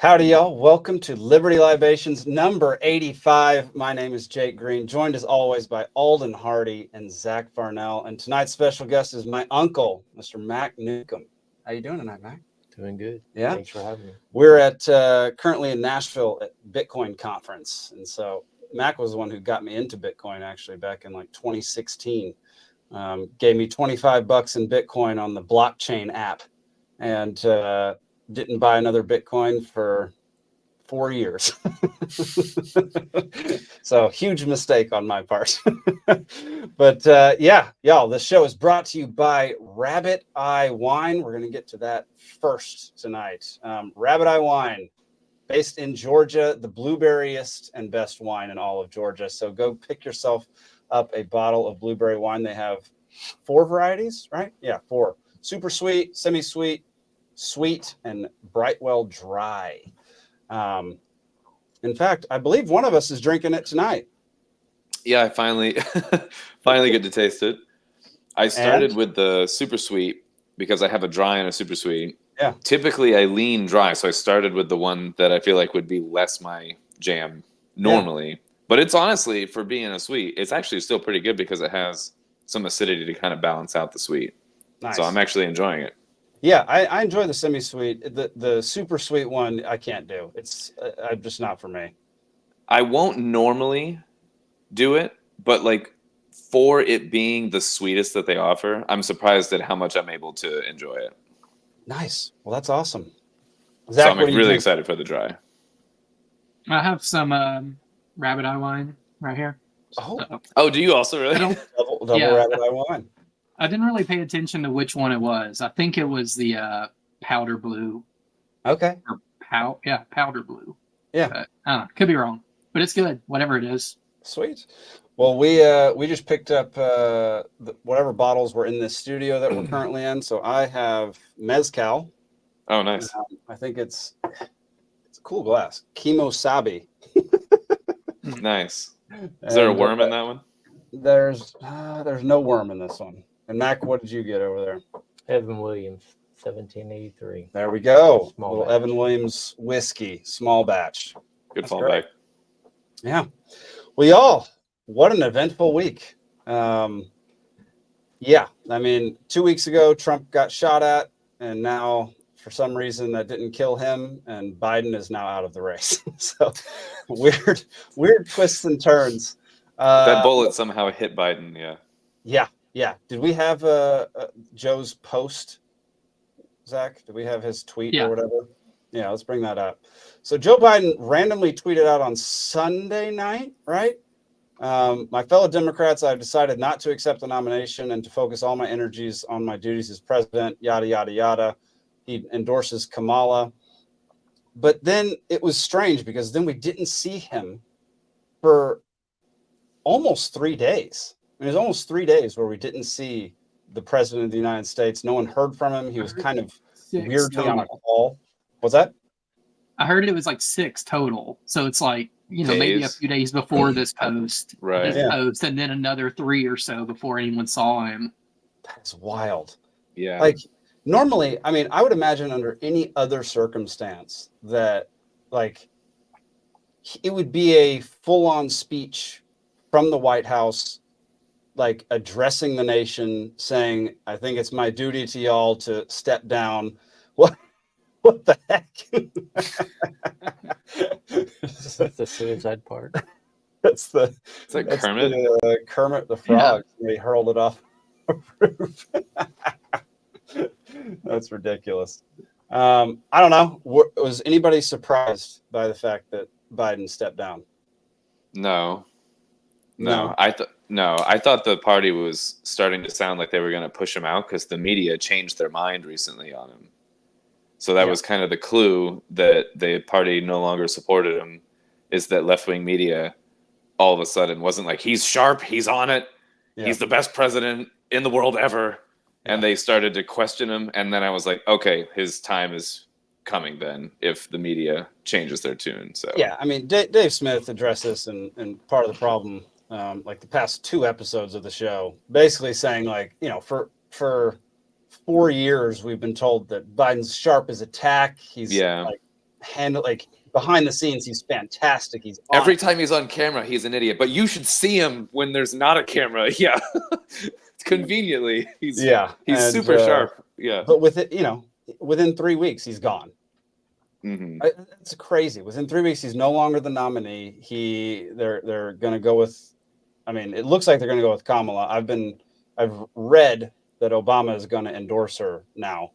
Howdy, y'all. Welcome to Liberty Libations number 85. My name is Jake Green, joined as always by Alden, Hardee, and Zach Varnell. And tonight's special guest is my uncle, Mr. Mac Newcomb. How you doing tonight, Mac? Doing good. Yeah. Thanks for having me. We're at currently in Nashville at Bitcoin conference. And so Mac was the one who got me into Bitcoin actually back in like 2016. Gave me $25 in Bitcoin on the blockchain app. And didn't buy another Bitcoin for 4 years. So huge mistake on my part. But yeah, y'all, this show is brought to you by Rabbit Eye Wine. We're going to get to that first tonight. Rabbit Eye Wine, based in Georgia, the blueberriest and best wine in all of Georgia. So go pick yourself up a bottle of blueberry wine. They have 4 varieties, right? Yeah, 4. Super sweet, semi-sweet, sweet, and Brightwell dry. In fact, I believe one of us is drinking it tonight. Yeah, I finally get to taste it. I started with the super sweet because I have a dry and a super sweet. Yeah. Typically, I lean dry, so I started with the one that I feel like would be less my jam normally. Yeah. But it's honestly, for being a sweet, it's actually still pretty good because it has some acidity to kind of balance out the sweet. Nice. So I'm actually enjoying it. Yeah, I enjoy the semi-sweet. The super sweet one I can't do. It's just not for me. I won't normally do it, but like for it being the sweetest that they offer, I'm surprised at how much I'm able to enjoy it. Nice. Well, that's awesome. Zach, so I'm really excited for the dry. I have some Rabbit Eye wine right here. Oh, do you also really? Double Rabbit Eye wine. I didn't really pay attention to which one it was. I think it was the powder blue. Okay. Or powder blue. Yeah. Could be wrong, but it's good. Whatever it is. Sweet. Well, we just picked up whatever bottles were in this studio that we're currently in. So I have mezcal. Oh, nice. I think it's a cool glass. Kimosabi. Nice. Is there a worm in that one? There's no worm in this one. And Mac, what did you get over there? Evan Williams, 1783. There we go. Small little batch. Evan Williams whiskey, small batch. Good That's fallback. Yeah. Well, y'all, what an eventful week. Yeah, I mean, 2 weeks ago, Trump got shot at, and now for some reason that didn't kill him, and Biden is now out of the race. So weird twists and turns. That bullet somehow hit Biden. Yeah. Yeah. Did we have Joe's post, Zach? Did we have his tweet or whatever? Yeah, let's bring that up. So Joe Biden randomly tweeted out on Sunday night, right? My fellow Democrats, I've decided not to accept the nomination and to focus all my energies on my duties as president, yada, yada, yada. He endorses Kamala. But then it was strange because then we didn't see him for almost 3 days. I mean, it was almost 3 days where we didn't see the president of the United States. No one heard from him. He was kind of weirdly on a call. What's that? I heard it was like 6 total. So it's like, maybe a few days before this post. Right. Post, and then another 3 or so before anyone saw him. That's wild. Yeah. Like normally, I mean, I would imagine under any other circumstance that like it would be a full-on speech from the White House, like addressing the nation, saying, I think it's my duty to y'all to step down. What the heck? That's the suicide part. It's like Kermit. Kermit the Frog. Yeah. He hurled it off a roof. That's ridiculous. I don't know. Was anybody surprised by the fact that Biden stepped down? No. I thought the party was starting to sound like they were going to push him out because the media changed their mind recently on him. So that was kind of the clue that the party no longer supported him, is that left-wing media all of a sudden wasn't like, he's sharp, he's on it, he's the best president in the world ever. And they started to question him. And then I was like, okay, his time is coming then if the media changes their tune. So yeah, I mean, Dave Smith addressed this and part of the problem, like the past 2 episodes of the show, basically saying like, for 4 years we've been told that Biden's sharp as a tack. He's like handle, like behind the scenes, he's fantastic. He's every time he's on camera, he's an idiot. But you should see him when there's not a camera. Yeah, conveniently, he's super sharp. Yeah, but with it, within 3 weeks, he's gone. Mm-hmm. It's crazy. Within 3 weeks, he's no longer the nominee. They're going to go with. I mean, it looks like they're going to go with Kamala. I've read that Obama is going to endorse her now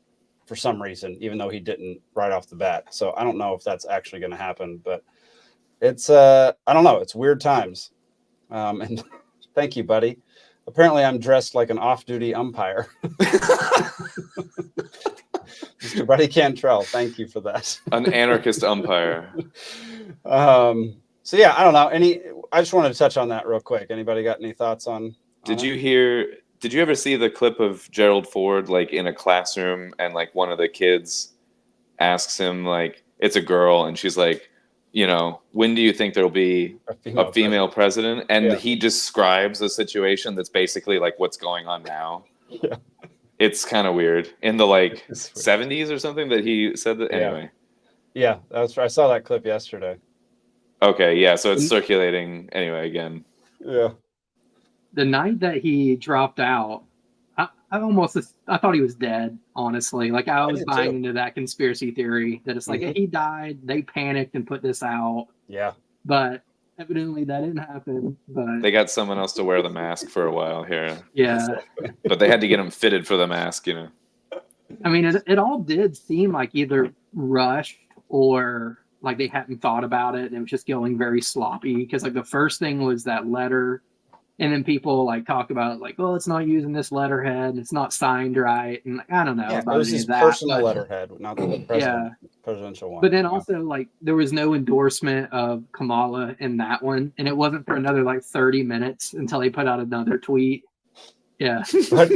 for some reason, even though he didn't right off the bat. So I don't know if that's actually going to happen, but it's I don't know. It's weird times. And thank you, buddy. Apparently, I'm dressed like an off-duty umpire. Mr. Buddy Cantrell, thank you for that. An anarchist umpire. So yeah, I don't know. I just wanted to touch on that real quick. Anybody got any thoughts on? Did you ever see the clip of Gerald Ford like in a classroom and like one of the kids asks him, like, it's a girl, and she's like, when do you think there'll be a female president? And he describes a situation that's basically like what's going on now. Yeah. It's kind of weird. In the 70s or something that he said that. Anyway. Yeah, that's right. I saw that clip yesterday. Okay, yeah, so it's circulating anyway again. Yeah. The night that he dropped out, I thought he was dead, honestly. Like, I was buying into that conspiracy theory that it's like, he died, they panicked and put this out. Yeah. But evidently that didn't happen. But they got someone else to wear the mask for a while here. Yeah. But they had to get him fitted for the mask, I mean, it all did seem like either rushed or like they hadn't thought about it and it was just going very sloppy. Because like the first thing was that letter. And then people like talk about like, well, it's not using this letterhead, it's not signed right, and like, I don't know. Yeah, about it was his personal letterhead, not the presidential one. But then also like there was no endorsement of Kamala in that one, and it wasn't for another like 30 minutes until they put out another tweet. Yeah,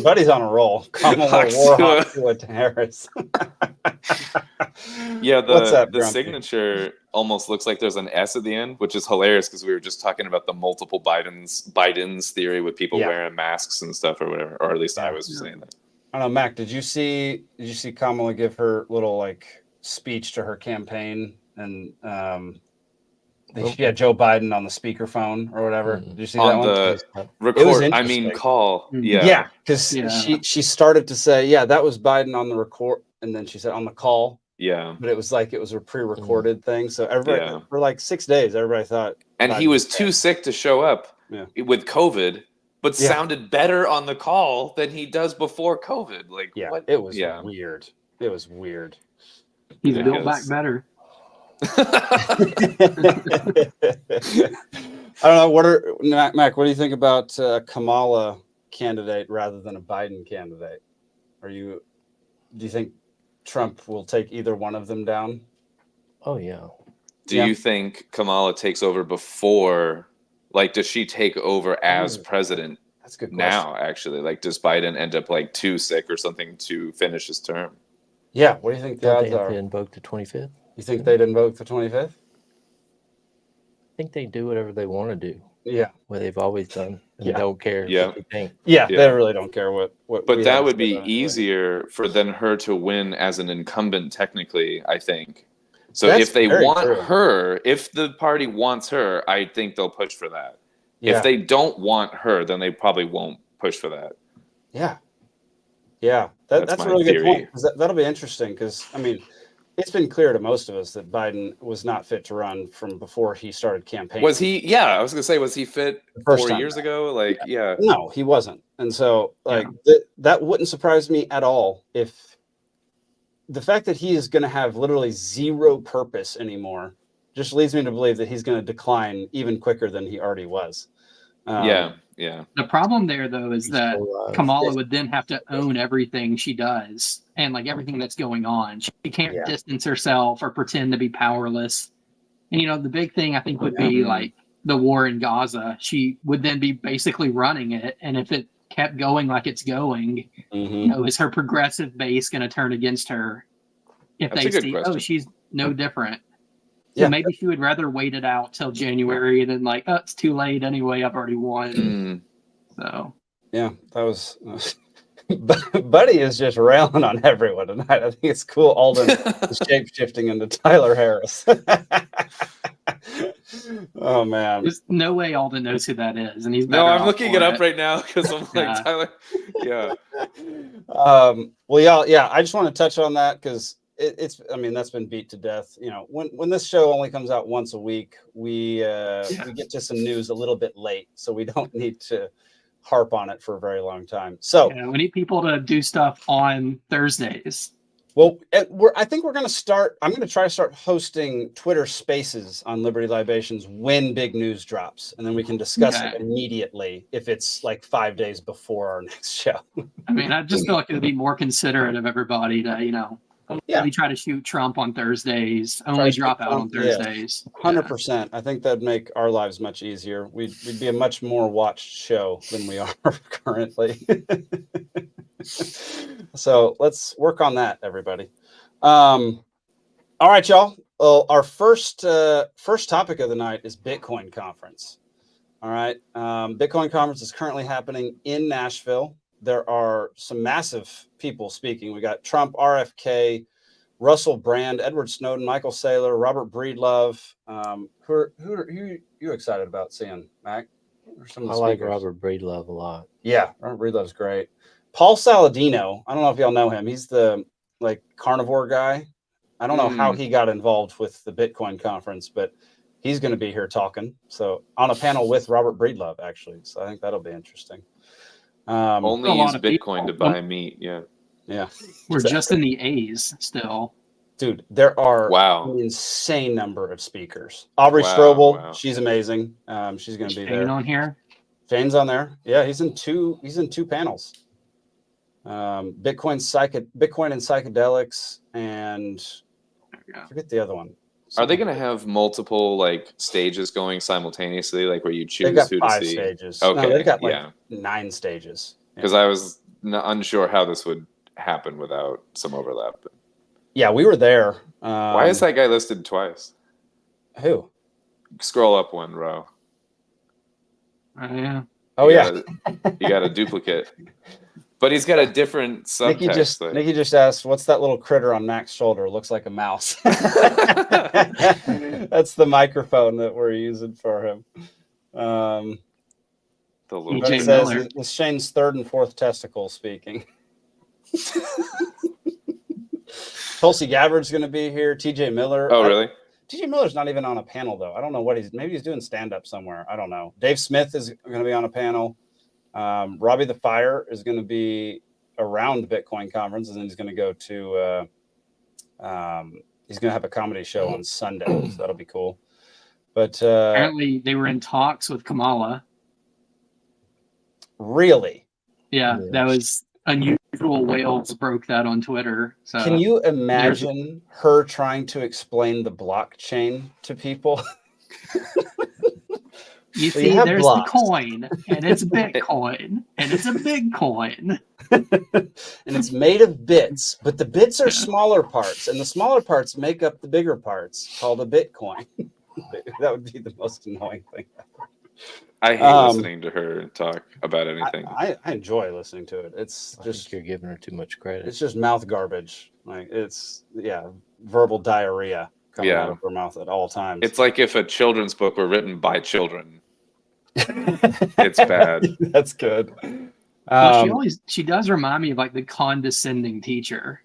Buddy's on a roll. Kamala Warhawk to Harris. Yeah, the signature almost looks like there's an S at the end, which is hilarious because we were just talking about the multiple Biden's theory with people wearing masks and stuff or whatever, or at least I was saying that. I don't know, Mac. Did you see Kamala give her little like speech to her campaign, and she had Joe Biden on the speakerphone or whatever? Did you see that one? On the record, I mean call. Yeah, because she started to say, that was Biden on the record, and then she said on the call. Yeah, but it was a pre-recorded thing. So everybody for like 6 days, everybody thought. And Biden he was too sick to show up with COVID, but sounded better on the call than he does before COVID. Like, what? It was weird. It was weird. He's built back better. I don't know. Mac? What do you think about a Kamala candidate rather than a Biden candidate? Do you think Trump will take either one of them down? Oh yeah. Do you think Kamala takes over before? Like, does she take over as president? That's a good question. Now, actually, like, does Biden end up like too sick or something to finish his term? Yeah. What do you think the odds are? They invoke the 25th. You think they'd invoke the 25th? I think they do whatever they want to do. Yeah. What they've always done. They don't care. Yeah. What you think. Yeah. They really don't care what. But that would be easier for her to win as an incumbent, technically, I think. So if they want her, if the party wants her, I think they'll push for that. Yeah. If they don't want her, then they probably won't push for that. Yeah. Yeah. That's a really good point. That'll be interesting because, I mean, it's been clear to most of us that Biden was not fit to run from before he started campaigning. Was he? Yeah, I was going to say, was he fit 4 years ago? Like, No, he wasn't. And so, that wouldn't surprise me at all if the fact that he is going to have literally zero purpose anymore just leads me to believe that he's going to decline even quicker than he already was. Yeah. The problem there, though, is that Kamala would then have to own everything she does and like everything that's going on. She can't distance herself or pretend to be powerless. And, the big thing I think would be like the war in Gaza. She would then be basically running it. And if it kept going like it's going, is her progressive base going to turn against her if they see, she's no different? So maybe she would rather wait it out till January and then it's too late anyway. I've already won. So that was Buddy is just railing on everyone tonight. I think it's cool. Alden is shape shifting into Tyler Harris. Oh man, there's no way Alden knows who that is, and he's no. I'm looking it up right now because I'm like Tyler. Yeah. Well, yeah. I just want to touch on that because it's. I mean, that's been beat to death. You know, when this show only comes out once a week, we get to some news a little bit late, so we don't need to harp on it for a very long time. So we need people to do stuff on Thursdays. Well, I think we're going to start. I'm going to try to start hosting Twitter Spaces on Liberty Libations when big news drops, and then we can discuss it immediately if it's like 5 days before our next show. I mean, I just feel like it'd be more considerate of everybody to, only try to shoot Trump on Thursdays, only drop out on Thursdays. 100%. I think that'd make our lives much easier. We'd be a much more watched show than we are currently. So let's work on that, everybody. All right, y'all. Well, our first topic of the night is Bitcoin conference. All right. Bitcoin conference is currently happening in Nashville. There are some massive people speaking. We got Trump, RFK, Russell Brand, Edward Snowden, Michael Saylor, Robert Breedlove. Who are you excited about seeing, Mac? I like Robert Breedlove a lot. Yeah, Robert Breedlove's great. Paul Saladino, I don't know if y'all know him. He's the carnivore guy. I don't know how he got involved with the Bitcoin conference, but he's going to be here talking. So on a panel with Robert Breedlove, actually. So I think that'll be interesting. Only use Bitcoin to buy meat. Yeah. Yeah. We're just in the A's still. Dude, there are an insane number of speakers. Aubrey Strobel, she's amazing. She's going to be there. Shane on here? Shane's on there. Yeah, he's in two panels. Bitcoin and psychedelics, and I forget the other one. Are they going to have multiple stages going simultaneously, where you choose who to see? 5 stages. Okay, no, they've got 9 stages. Because I was unsure how this would happen without some overlap. Yeah, we were there. Why is that guy listed twice? Who? Scroll up one row. Yeah. Oh, you got a duplicate. But he's got a different subtext. Nikki just asked, "What's that little critter on Mac's shoulder? Looks like a mouse." That's the microphone that we're using for him. The little it says it's Shane's 3rd and 4th testicle speaking. Tulsi Gabbard's going to be here. TJ Miller. Oh, really? TJ Miller's not even on a panel though. I don't know what maybe he's doing stand-up somewhere. I don't know. Dave Smith is going to be on a panel. Robbie the Fire is going to be around Bitcoin conference, and then he's going to go to he's going to have a comedy show on Sunday, so that'll be cool. But apparently they were in talks with Kamala. Really? Yeah, that was unusual. Wales broke that on Twitter. So can you imagine her trying to explain the blockchain to people? You see, there's the coin, and it's Bitcoin, and it's a big coin. And it's made of bits, but the bits are smaller parts, and the smaller parts make up the bigger parts, called a Bitcoin. That would be the most annoying thing ever. I hate listening to her talk about anything. I enjoy listening to it. It's just you're giving her too much credit. It's just mouth garbage. It's verbal diarrhea coming out of her mouth at all times. It's like if a children's book were written by children. It's bad. That's good. Well, she does remind me of the condescending teacher,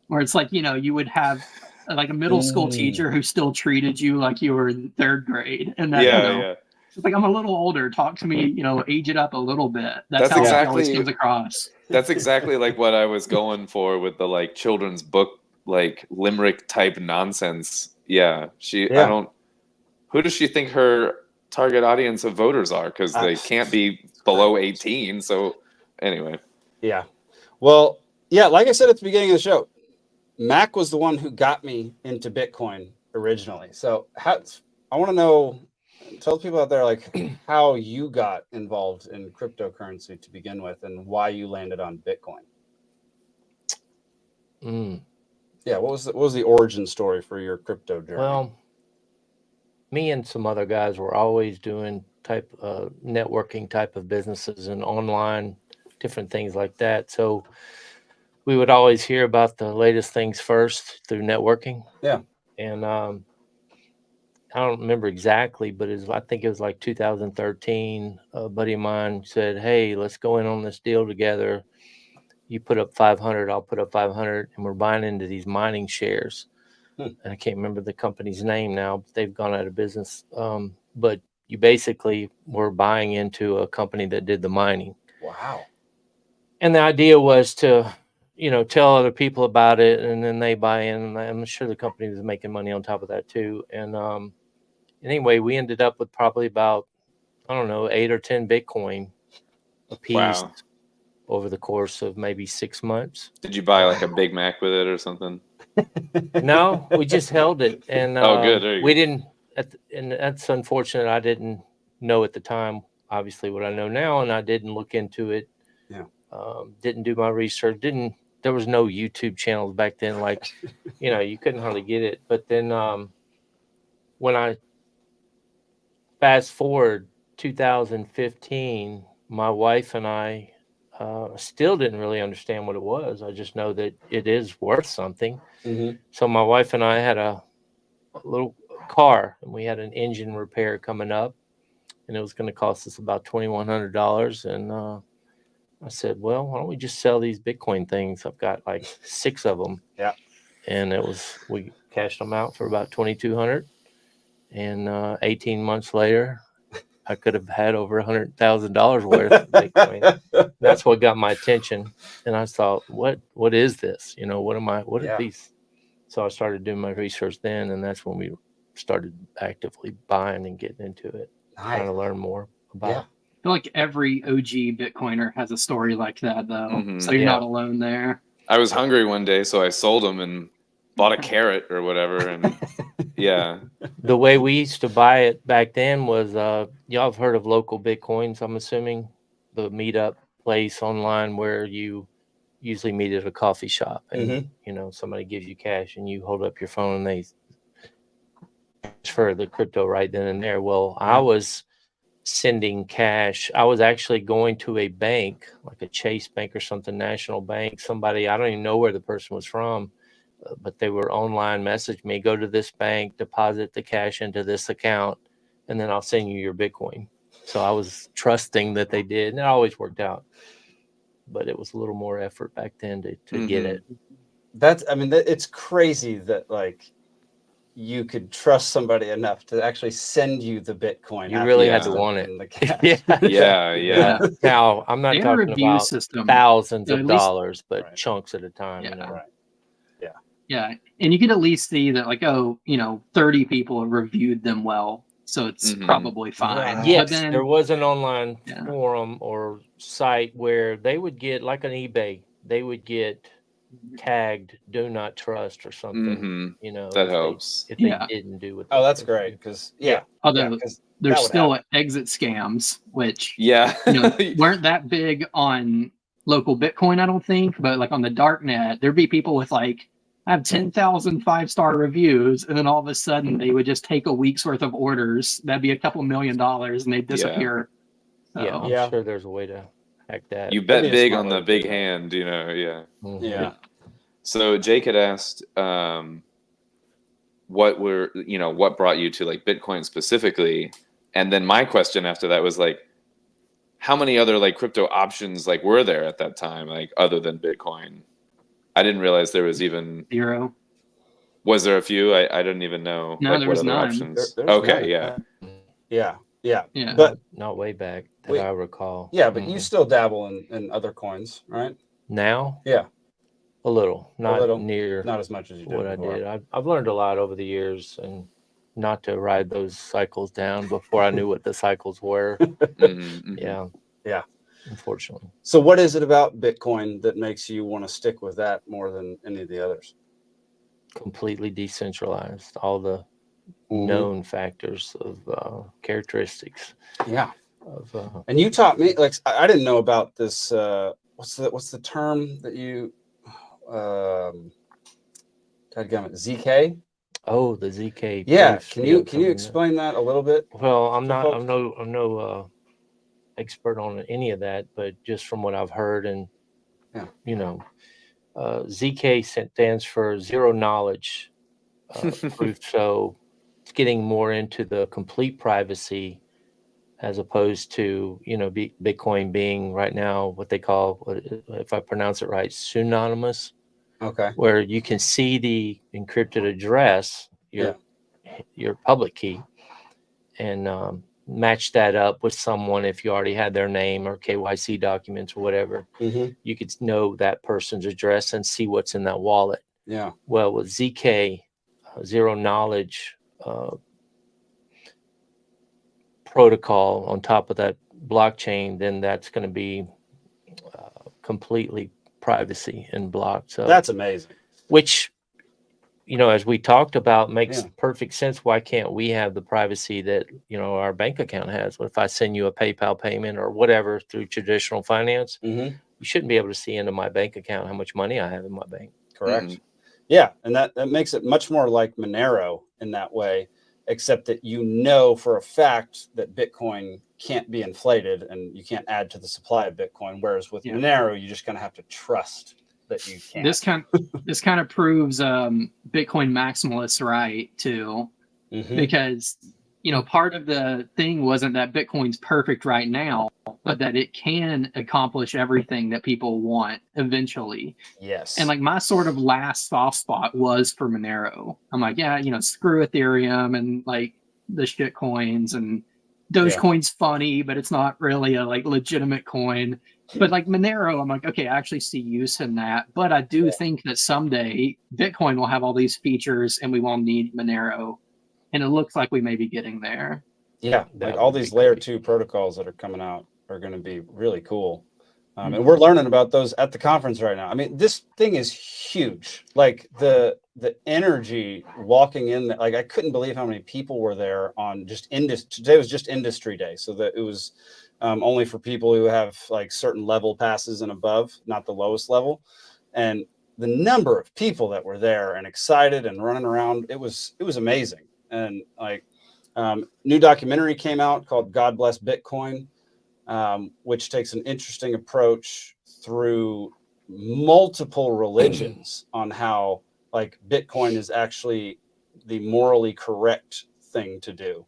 where it's you would have a middle school teacher who still treated you like you were in 3rd grade, and that it's I'm a little older. Talk to me, age it up a little bit. That's how it always comes across. That's exactly what I was going for with the children's book limerick type nonsense. Yeah, I don't. Who does she think her target audience of voters are? Because they can't be below 18. So anyway. Yeah. Well, like I said at the beginning of the show, Mac was the one who got me into Bitcoin originally. So I want to know, tell the people out there how you got involved in cryptocurrency to begin with and why you landed on Bitcoin. Yeah, what was the origin story for your crypto journey? Well, me and some other guys were always doing networking type of businesses and online different things like that. So we would always hear about the latest things first through networking. Yeah. And I don't remember exactly, but I think it was like 2013. A buddy of mine said, "Hey, let's go in on this deal together. You put up 500, I'll put up 500, and we're buying into these mining shares." And I can't remember the company's name now, but they've gone out of business. But you basically were buying into a company that did the mining. Wow. And the idea was to, tell other people about it, and then they buy in. And I'm sure the company was making money on top of that too. And anyway, we ended up with probably about, 8 or 10 Bitcoin a piece over the course of maybe 6 months. Did you buy like a Big Mac with it or something? No, we just held it. And good. We didn't, and that's unfortunate. I didn't know at the time, obviously, what I know now, and I didn't look into it. Yeah. Didn't do my research. There was no YouTube channels back then. Like, you couldn't hardly get it. But then when I fast forward 2015, my wife and I still didn't really understand what it was. I just know that it is worth something. Mm-hmm. So my wife and I had a little car, and we had an engine repair coming up, and it was going to cost us about $2,100. And I said, well, why don't we just sell these Bitcoin things? I've got like 6 of them. Yeah. And we cashed them out for about $2,200. And 18 months later, I could have had over $100,000 worth of Bitcoin. That's what got my attention. And I thought, what is this? What are these? So I started doing my research then, and that's when we started actively buying and getting into it, trying to learn more about it. I feel like every OG Bitcoiner has a story like that, though. Mm-hmm. So you're not alone there. I was hungry one day, so I sold them and bought a carrot or whatever. And yeah. The way we used to buy it back then was, y'all have heard of local Bitcoins, I'm assuming, the meetup place online where you usually meet at a coffee shop, and somebody gives you cash and you hold up your phone and they transfer the crypto right then and there. Well, I was sending cash. I was actually going to a bank, like a Chase Bank or something, national bank. Somebody, I don't even know where the person was from, but they were online, messaged me, go to this bank, deposit the cash into this account, and then I'll send you your Bitcoin. So I was trusting that they did, and it always worked out. But it was a little more effort back then to get it. It's crazy that like you could trust somebody enough to actually send you the Bitcoin. You really had to want it. Yeah. Now, I'm not talking about thousands of dollars, but chunks at a time. Yeah. And you could at least see that, like, 30 people have reviewed them well. So it's probably fine. Yes, but then, there was an online forum or site where they would get, like on eBay, they would get tagged "Do Not Trust" or something. That helps. If they didn't do it. Oh, that's great because although there's still exit scams, which weren't that big on local Bitcoin, I don't think, but like on the dark net, there'd be people with like, I have 10,000 5-star reviews, and then all of a sudden they would just take a week's worth of orders. That'd be a couple $1 million, and they'd disappear. Yeah, I'm sure there's a way to hack that. You bet big on the big hand, Yeah. So Jake had asked, what brought you to like Bitcoin specifically, and then my question after that was like, how many other like crypto options like were there at that time, like other than Bitcoin? I didn't realize there was even 0. Was there a few? I didn't even know. No, like, there what was other none. options. There's Yeah. Yeah. But not way back that I recall. Yeah, but you still dabble in other coins, right? Now? Yeah. A little. Not as much as you did what before. I did. I've learned a lot over the years, and not to ride those cycles down before I knew what the cycles were. Yeah. Unfortunately. So what is it about Bitcoin that makes you want to stick with that more than any of the others? Completely decentralized. All the known factors of characteristics. Yeah. And you taught me, like, I didn't know about this. What's the term that you ZK? Oh, the ZK. Yeah. Can you explain that a little bit? Well, I'm no expert on any of that, but just from what I've heard, and ZK stands for zero knowledge proof. So it's getting more into the complete privacy, as opposed to Bitcoin being right now what they call, if I pronounce it right, pseudonymous. Okay. Where you can see the encrypted address, your public key, and match that up with someone. If you already had their name or KYC documents or whatever, you could know that person's address and see what's in that wallet. Yeah. Well, with ZK, zero knowledge protocol on top of that blockchain, then that's going to be completely privacy and blocked. So that's amazing. Which, as we talked about, makes perfect sense. Why can't we have the privacy that our bank account has? If I send you a PayPal payment or whatever through traditional finance, you shouldn't be able to see into my bank account how much money I have in my bank. Correct. Yeah, and that makes it much more like Monero in that way, except that for a fact that Bitcoin can't be inflated and you can't add to the supply of Bitcoin, whereas with Monero, you just kind of have to trust that you can. This kind of proves Bitcoin maximalists right too, because part of the thing wasn't that Bitcoin's perfect right now, but that it can accomplish everything that people want eventually. Yes. And like my sort of last soft spot was for Monero. I'm like, screw Ethereum and like the shit coins, and Dogecoin's funny, but it's not really a like legitimate coin. But like Monero, I'm like, okay, I actually see use in that. But I do think that someday Bitcoin will have all these features and we won't need Monero. And it looks like we may be getting there. Yeah, like all these layer 2 protocols that are coming out are going to be really cool. And we're learning about those at the conference right now. I mean, this thing is huge. Like the energy walking in, like I couldn't believe how many people were there on just today was just industry day. So that it was only for people who have like certain level passes and above, not the lowest level. And the number of people that were there and excited and running around, it was amazing. And like new documentary came out called God Bless Bitcoin, which takes an interesting approach through multiple religions on how like Bitcoin is actually the morally correct thing to do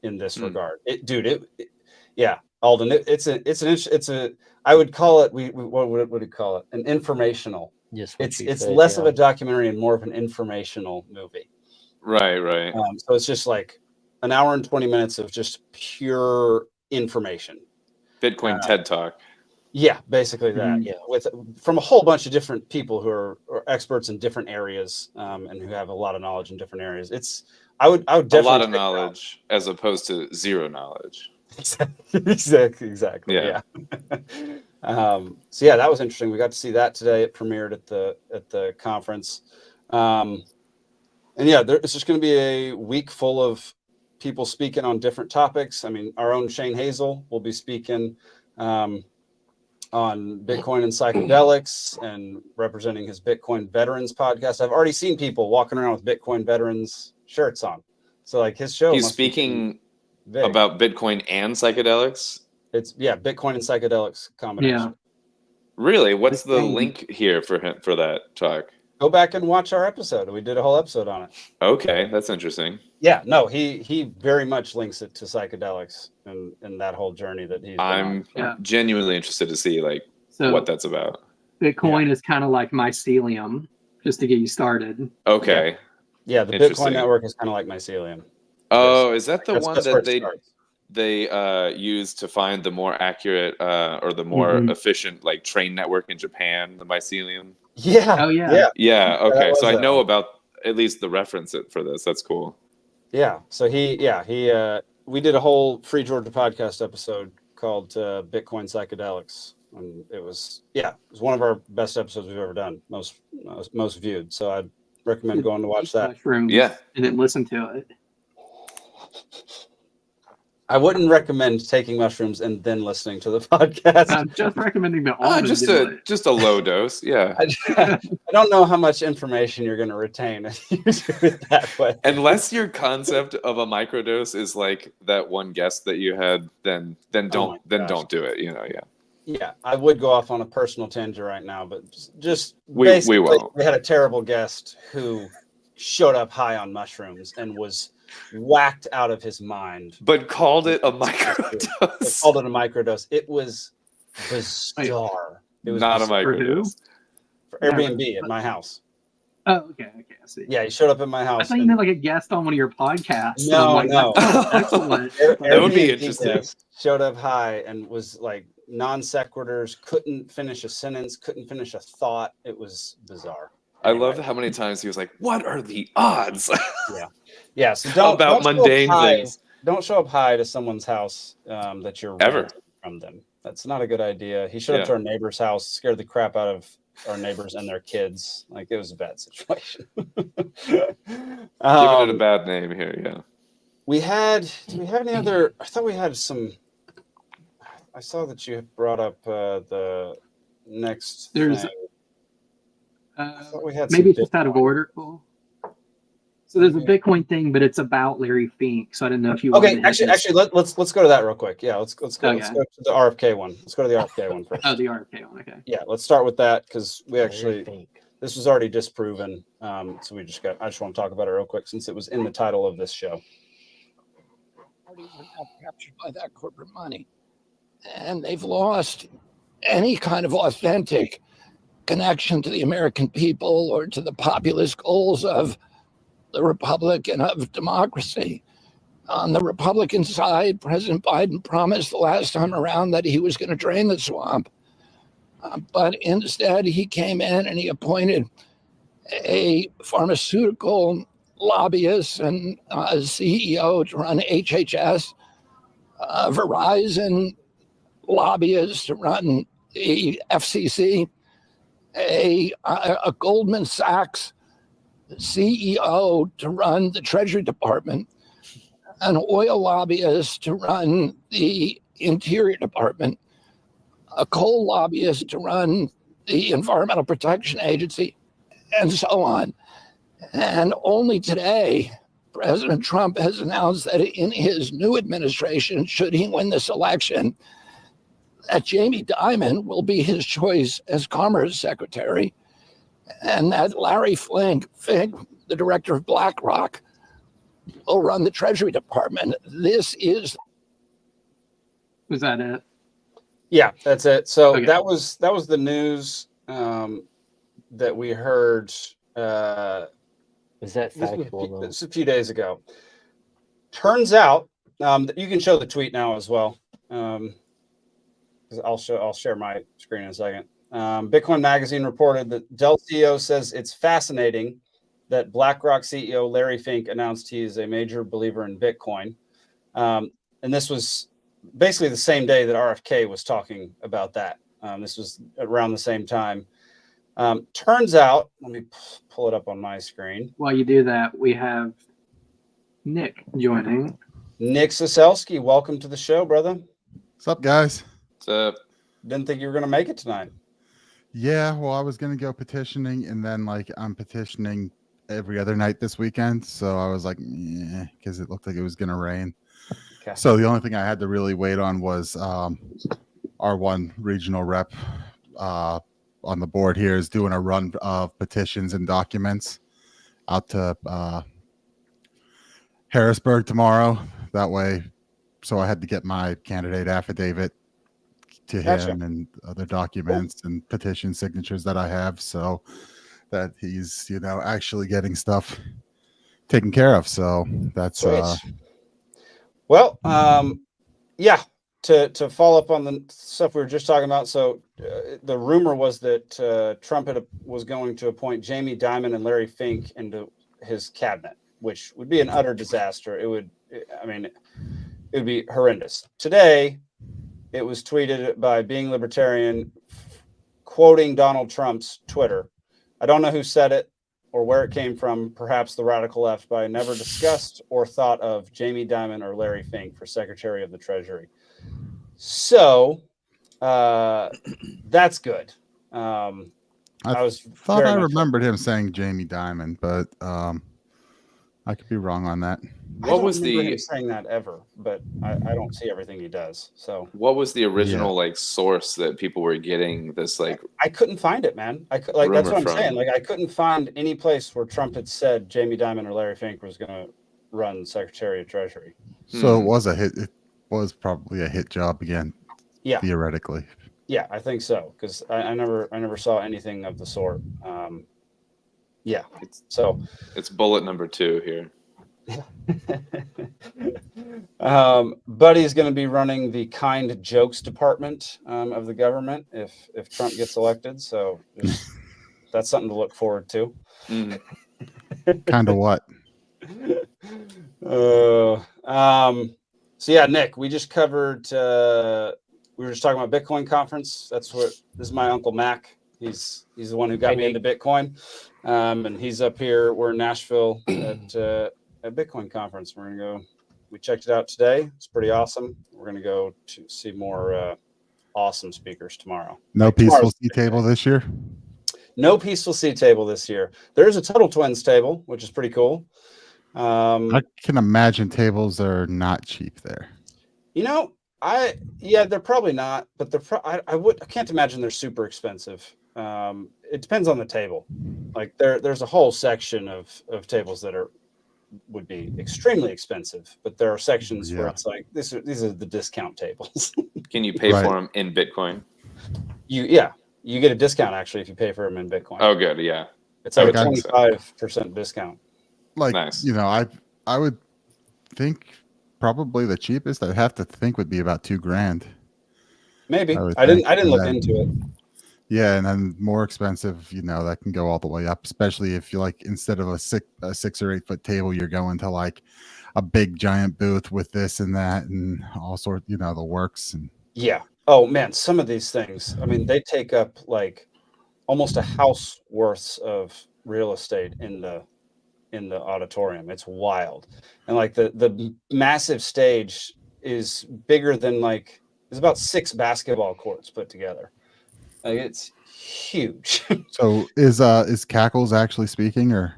in this regard. Alden, I would call it, what would you call it? An informational. Yes. It's less of a documentary and more of an informational movie. Right. So it's just like an hour and 20 minutes of just pure information. Bitcoin TED Talk. Yeah, basically that. Yeah, from a whole bunch of different people who are experts in different areas and who have a lot of knowledge in different areas. I would definitely a lot of knowledge as opposed to zero knowledge. Exactly. Yeah. So that was interesting. We got to see that today. It premiered at the conference. It's just going to be a week full of people speaking on different topics. I mean, our own Shane Hazel will be speaking on Bitcoin and psychedelics and representing his Bitcoin Veterans podcast. I've already seen people walking around with Bitcoin Veterans shirts on. So like his show. He's speaking about Bitcoin and psychedelics. It's Bitcoin and psychedelics combination. Yeah. Really? What's the link here for him for that talk? Go back and watch our episode. We did a whole episode on it. Okay, that's interesting. Yeah, no, he very much links it to psychedelics and that whole journey that he's I'm genuinely interested to see what that's about. Bitcoin is kind of like mycelium, just to get you started. Okay. Yeah, the Bitcoin network is kind of like mycelium. Oh, is that the one that they use to find the more accurate or the more efficient train network in Japan, the mycelium? Yeah. Oh yeah. Yeah. Okay. So I know about at least the reference for this. That's cool. Yeah. So we did a whole Free Georgia podcast episode called Bitcoin Psychedelics, and it was one of our best episodes we've ever done, most viewed. So I'd recommend going to watch that. Mushrooms, yeah, and then listen to it. I wouldn't recommend taking mushrooms and then listening to the podcast. I'm just recommending that all just a low dose. Yeah. I don't know how much information you're going to retain if you do it that way. Unless your concept of a microdose is like that one guest that you had, then don't do it. Yeah. Yeah, I would go off on a personal tangent right now, but just we won't. We had a terrible guest who showed up high on mushrooms and was whacked out of his mind, but called it a microdose. Called it a microdose. It was bizarre. It was not bizarre. a microdose. For Airbnb at my house. Oh, okay, I see. Yeah, he showed up at my house. I thought you meant like a guest on one of your podcasts. No. Excellent. That would be interesting. Showed up high and was like non sequiturs, couldn't finish a sentence, couldn't finish a thought. It was bizarre. Anyway. I love how many times he was like, "What are the odds?" Yeah. So don't mundane things. Don't show up high to someone's house that you're ever from them. That's not a good idea. He showed up to our neighbor's house, scared the crap out of our neighbors and their kids. Like, it was a bad situation. Giving it a bad name here. Yeah. Do we have any other? I thought we had some. I saw that you brought up the next. There's. I thought we had maybe it's just out of order. Cool. So there's a Bitcoin thing, but it's about Larry Fink. So I didn't know if you. Okay, actually, let's go to that real quick. Yeah, let's go to the RFK one. Let's go to the RFK one first. Oh, the RFK one. Okay. Yeah, let's start with that because this was already disproven. So I just want to talk about it real quick since it was in the title of this show. Parties are now captured by that corporate money, and they've lost any kind of authentic connection to the American people or to the populist goals of the Republic and of democracy. On the Republican side, President Biden promised the last time around that he was going to drain the swamp. But instead, he came in and he appointed a pharmaceutical lobbyist and CEO to run HHS, Verizon lobbyist to run the FCC, a Goldman Sachs CEO to run the Treasury Department, an oil lobbyist to run the Interior Department, a coal lobbyist to run the Environmental Protection Agency, and so on. And only today, President Trump has announced that in his new administration, should he win this election, that Jamie Dimon will be his choice as Commerce Secretary, and that Larry Fink, the director of BlackRock, will run the Treasury Department. Was that it? Yeah, that's it. So that was the news that we heard. Is that factual? This was a few days ago. Turns out that you can show the tweet now as well. I'll share my screen in a second. Bitcoin Magazine reported that Dell CEO says it's fascinating that BlackRock CEO Larry Fink announced he is a major believer in Bitcoin. And this was basically the same day that RFK was talking about that. This was around the same time. Turns out, let me pull it up on my screen. While you do that, we have Nick joining. Nick Ciesieslki, welcome to the show, brother. What's up, guys? What's up? Didn't think you were going to make it tonight. Yeah, well, I was going to go petitioning, and then I'm petitioning every other night this weekend. So I was like, yeah, because it looked like it was going to rain. Okay. So the only thing I had to really wait on was our one regional rep on the board here is doing a run of petitions and documents out to Harrisburg tomorrow. That way, so I had to get my candidate affidavit to him and other documents and petition signatures that I have, so that he's actually getting stuff taken care of. So that's well, yeah. To follow up on the stuff we were just talking about, so the rumor was that Trump was going to appoint Jamie Dimon and Larry Fink into his cabinet, which would be an utter disaster. It would be horrendous. Today, it was tweeted by Being Libertarian, quoting Donald Trump's Twitter. I don't know who said it. or where it came from, perhaps the radical left, but I never discussed or thought of Jamie Dimon or Larry Fink for Secretary of the Treasury. So that's good. I thought I remembered him saying Jamie Dimon, but I could be wrong on that. What was him saying that ever? But I don't see everything he does. So what was the original like source that people were getting this like? I couldn't find it, man. That's what I'm saying. Like I couldn't find any place where Trump had said Jamie Dimon or Larry Fink was going to run Secretary of Treasury. So it was a hit. It was probably a hit job again. Yeah, theoretically. Yeah, I think so because I never saw anything of the sort. Yeah, it's bullet number 2 here. Buddy's going to be running the kind jokes department of the government if Trump gets elected. So that's something to look forward to. Kind of what? So yeah, Nick, we just covered. We were just talking about Bitcoin conference. This is my Uncle Mac. He's the one who got me into Bitcoin, and he's up here. We're in Nashville at Bitcoin conference. We're gonna go. We checked it out today. It's pretty awesome. We're gonna go to see more awesome speakers tomorrow. No peaceful seat table this year. No peaceful seat table this year. There is a Total Twins table, which is pretty cool. I can imagine tables are not cheap there. They're probably not, but I can't imagine they're super expensive. It depends on the table. Like there's a whole section of tables that would be extremely expensive, but there are sections where it's like these are the discount tables. Can you pay for them in Bitcoin? You get a discount actually if you pay for them in Bitcoin. Oh, good, yeah. It's like a 25% discount. Like nice. I would think probably the cheapest I'd have to think would be about $2,000. Maybe I didn't look into it. Yeah, and then more expensive, that can go all the way up, especially if you like instead of a 6 or 8 foot table, you're going to like a big giant booth with this and that and all sorts, the works. And yeah. Oh man, some of these things, I mean, they take up like almost a house worth of real estate in the auditorium. It's wild. And like the massive stage is bigger than it's about 6 basketball courts put together. Like it's huge. So is Cackles actually speaking or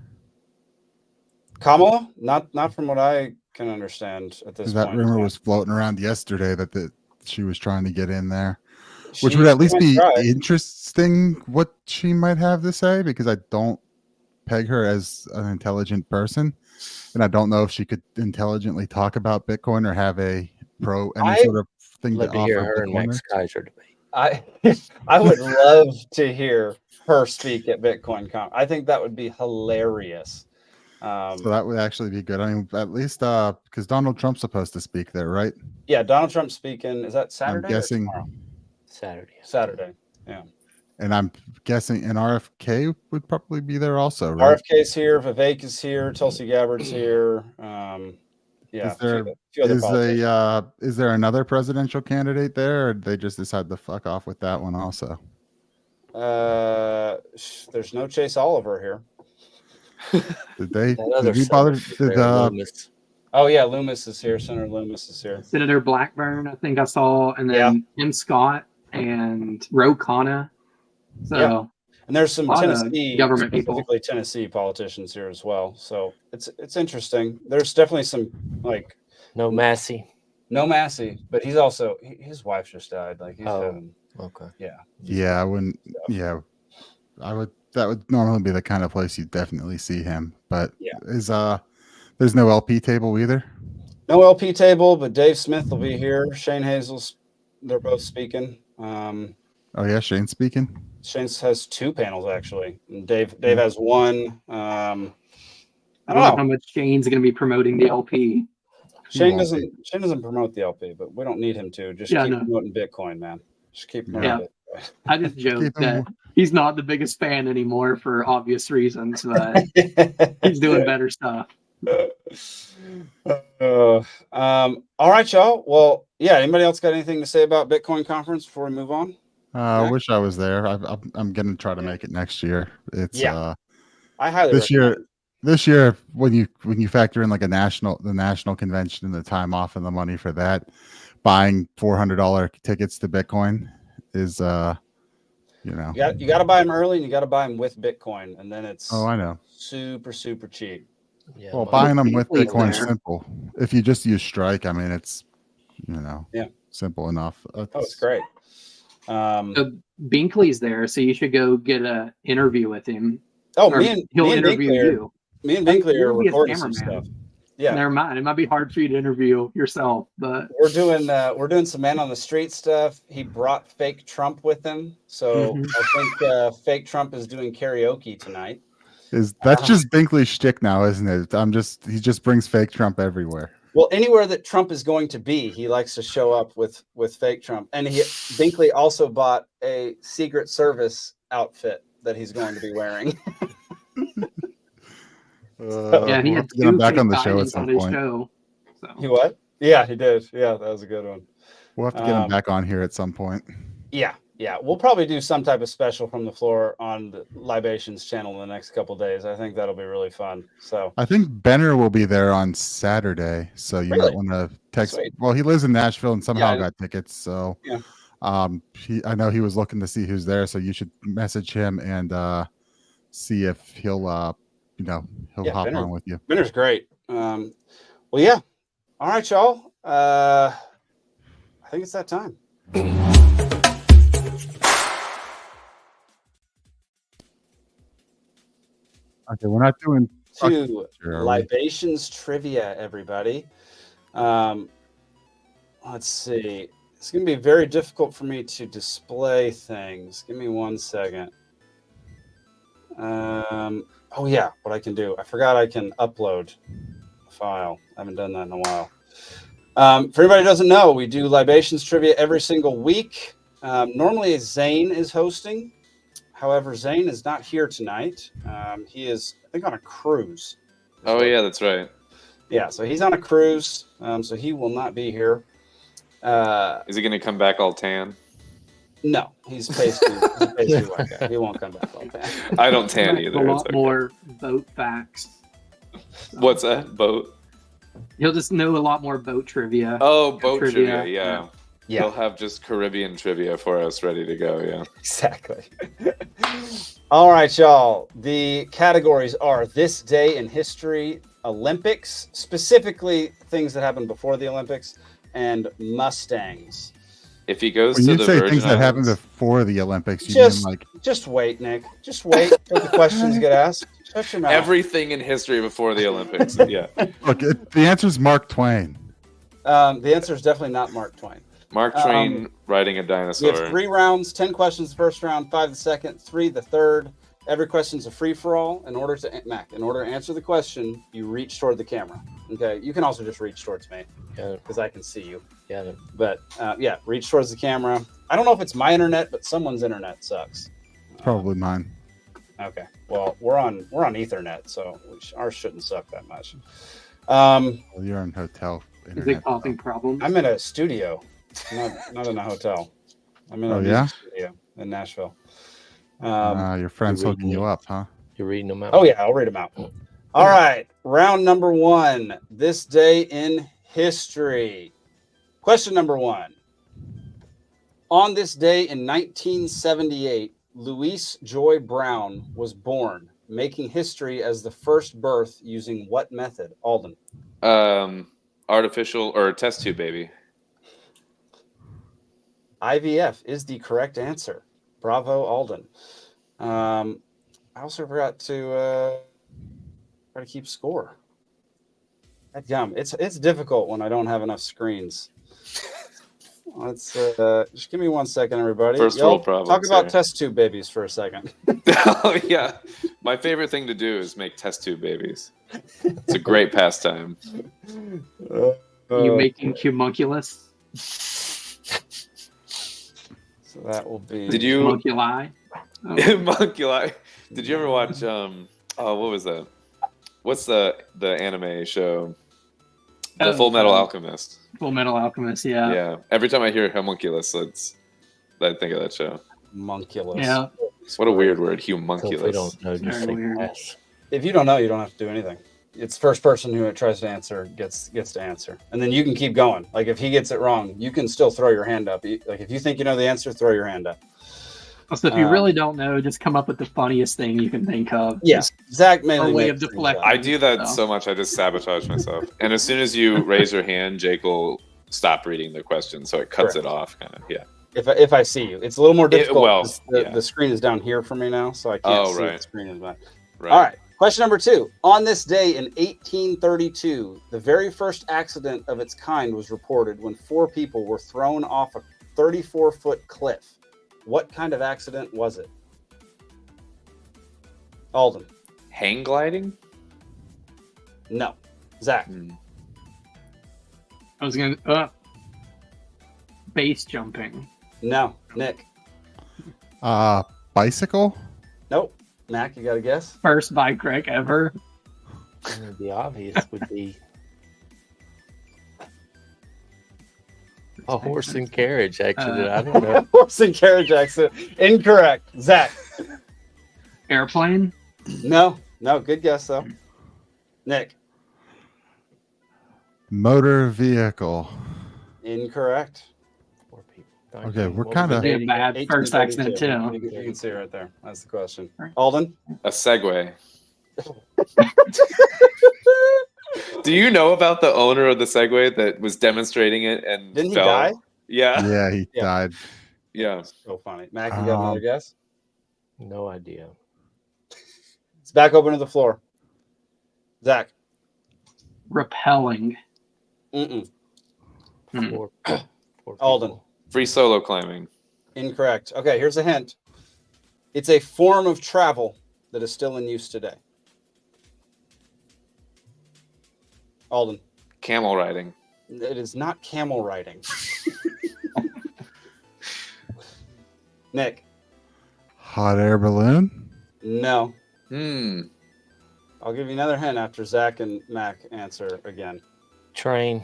Kamala? Not from what I can understand at this point. That rumor was floating around yesterday that she was trying to get in there, which would at least be interesting what she might have to say, because I don't peg her as an intelligent person, and I don't know if she could intelligently talk about Bitcoin or have any sort of thing to offer. Hear her and Max Kaiser debate. I would love to hear her speak at Bitcoin Con. I think that would be hilarious. So that would actually be good. I mean, at least because Donald Trump's supposed to speak there, right? Yeah, Donald Trump's speaking. Is that Saturday? I'm guessing Saturday. Yeah. And I'm guessing an RFK would probably be there also, right? RFK's here, Vivek is here, Tulsi Gabbard's here. Yeah. Is there another presidential candidate there, or did they just decide to fuck off with that one also? There's no Chase Oliver here. Did we bother? Oh yeah, Loomis is here. Senator Loomis is here. Senator Blackburn, I think I saw, and then Tim Scott and Ro Khanna. So and there's some Tennessee government people, specifically Tennessee politicians here as well. So it's interesting. There's definitely some no Massey, but he's also his wife just died. Like he's having okay. Yeah, I wouldn't. Yeah, I would. That would normally be the kind of place you definitely see him. But there's no LP table either. No LP table, but Dave Smith will be here. Shane Hazel's. They're both speaking. Oh yeah, Shane's speaking. Shane has 2 panels actually. And Dave has one. I don't know how much Shane's going to be promoting the LP. Shane doesn't promote the LP, but we don't need him to. Just keep promoting Bitcoin, man. Just keep promoting Bitcoin. I just joke that he's not the biggest fan anymore for obvious reasons, but he's doing better stuff. All right, y'all. Well, anybody else got anything to say about Bitcoin conference before we move on? I wish I was there. I'm going to try to make it next year. It's I highly this recommend. year. This year, when you factor in like the national convention and the time off and the money for that, buying $400 tickets to Bitcoin is you got to buy them early, and you got to buy them with Bitcoin, and then it's I know super cheap. Yeah, well, buying them with Bitcoin is there. simple. If you just use Strike, I mean, it's simple enough. It's great. So Binkley's there, so you should go get an interview with him. Oh, he'll interview you. Me and Binkley are recording some cameraman. stuff. Yeah, never mind. It might be hard for you to interview yourself, but we're doing some man on the street stuff. He brought fake Trump with him, so I think fake Trump is doing karaoke tonight. That's just Binkley's shtick now, isn't it? He just brings fake Trump everywhere. Well, anywhere that Trump is going to be, he likes to show up with fake Trump. And Binkley also bought a Secret Service outfit that he's going to be wearing. he had to get him back on the show at some point. So. He what? Yeah, he did. Yeah, that was a good one. We'll have to get him back on here at some point. Yeah. We'll probably do some type of special from the floor on the Libations channel in the next couple of days. I think that'll be really fun. So I think Benner will be there on Saturday, so you might want to text. Sweet. Well, he lives in Nashville and somehow got tickets, so I know he was looking to see who's there, so you should message him and see if he'll hop on with you. Benner's great. Well, yeah. All right, y'all. I think it's that time. Okay, we're not doing Libations trivia, everybody. Let's see. It's going to be very difficult for me to display things. Give me 1 second. Oh, yeah, what I can do. I forgot I can upload a file. I haven't done that in a while. For anybody who doesn't know, we do Libations trivia every single week. Normally, Zane is hosting. However, Zane is not here tonight. He is, I think, on a cruise. Oh, yeah, that's right. Yeah, so he's on a cruise, so he will not be here. Is he going to come back all tan? No, he's pasty white guy. He won't come back all tan. I don't tan either. A lot more boat facts. So. What's that? Boat? He'll just know a lot more boat trivia. Oh, boat trivia, yeah. He'll have just Caribbean trivia for us ready to go, yeah. Exactly. All right, y'all. The categories are This Day in History, Olympics, specifically things that happened before the Olympics, and Mustangs. If he goes when to you the say Virgin things that Islands, happened before the Olympics, you mean like... Just wait, Nick. Just wait till the questions get asked. Shut your mouth. Everything in history before the Olympics, yeah. Look, the answer is Mark Twain. The answer is definitely not Mark Twain. Mark Twain riding a dinosaur. We have 3 rounds, 10 questions the first round, 5 the second, 3 the third. Every question's a free-for-all. In order to answer the question, you reach toward the camera. Okay, you can also just reach towards me because I can see you. Yeah. But reach towards the camera. I don't know if it's my internet, but someone's internet sucks. Probably mine. Okay. Well, we're on Ethernet, so ours shouldn't suck that much. Well, you're in hotel internet. Is it causing problems? I'm in a studio, not in a hotel. I'm in a studio in Nashville. Your friend's hooking you up, huh? You're reading them out. Oh yeah, I'll read them out. All right, round number 1. This day in history. Question number 1. On this day in 1978, Louise Joy Brown was born, making history as the first birth using what method? Alden. Artificial or test tube baby. IVF is the correct answer. Bravo, Alden. I also forgot to try to keep score. It's difficult when I don't have enough screens. Let's just give me 1 second, everybody. First world problem. Talk about test tube babies for a second. Oh yeah, my favorite thing to do is make test tube babies. It's a great pastime. You making cumunculus? So that will be. Did you Homunculi? Oh. Homunculi? Did you ever watch? What was that? What's the anime show? The Full Metal Alchemist. Full Metal Alchemist, yeah. Yeah. Every time I hear homunculus, I think of that show. Homunculus. Yeah. What a weird word, homunculus. So if we don't know, just say Very weird. pass. If you don't know, you don't have to do anything. It's first person who tries to answer gets to answer, and then you can keep going. Like if he gets it wrong, you can still throw your hand up. Like if you think you know the answer, throw your hand up. So if you really don't know, just come up with the funniest thing you can think of. Yeah, Zach mainly way makes of deflecting. I do that so much. I just sabotage myself. And as soon as you raise your hand, Jake will stop reading the question, so it cuts it off. Kind of, yeah. If I see you, it's a little more difficult. Yeah. The screen is down here for me now, so I can't see the screen as much. Right. All right. Question number 2. On this day in 1832, the very first accident of its kind was reported when 4 people were thrown off a 34-foot cliff. What kind of accident was it? Alden. Hang gliding? No. Zach. I was going to... base jumping. No. Nick. Bicycle? Nope. Mac, you got a guess? First bike wreck ever. The obvious would be a horse and carriage accident. I don't know. Horse and carriage accident. Incorrect. Zach. Airplane? No. Good guess, though. Nick. Motor vehicle. Incorrect. 4 people. Okay, we're kind of... A bad first accident, too. You can see it right there. That's the question. Right. Alden? A Segway. Do you know about the owner of the Segway that was demonstrating it and Didn't he fell? die? Yeah. Yeah, he died. Yeah. So funny. Mac, you got another guess? No idea. It's back open to the floor. Zach? Rappelling. Mm-mm. 4 people. Alden? Free solo climbing. Incorrect. Okay, here's a hint. It's a form of travel that is still in use today. Alden? Camel riding. It is not camel riding. Nick? Hot air balloon? No. I'll give you another hint after Zach and Mac answer again. Train.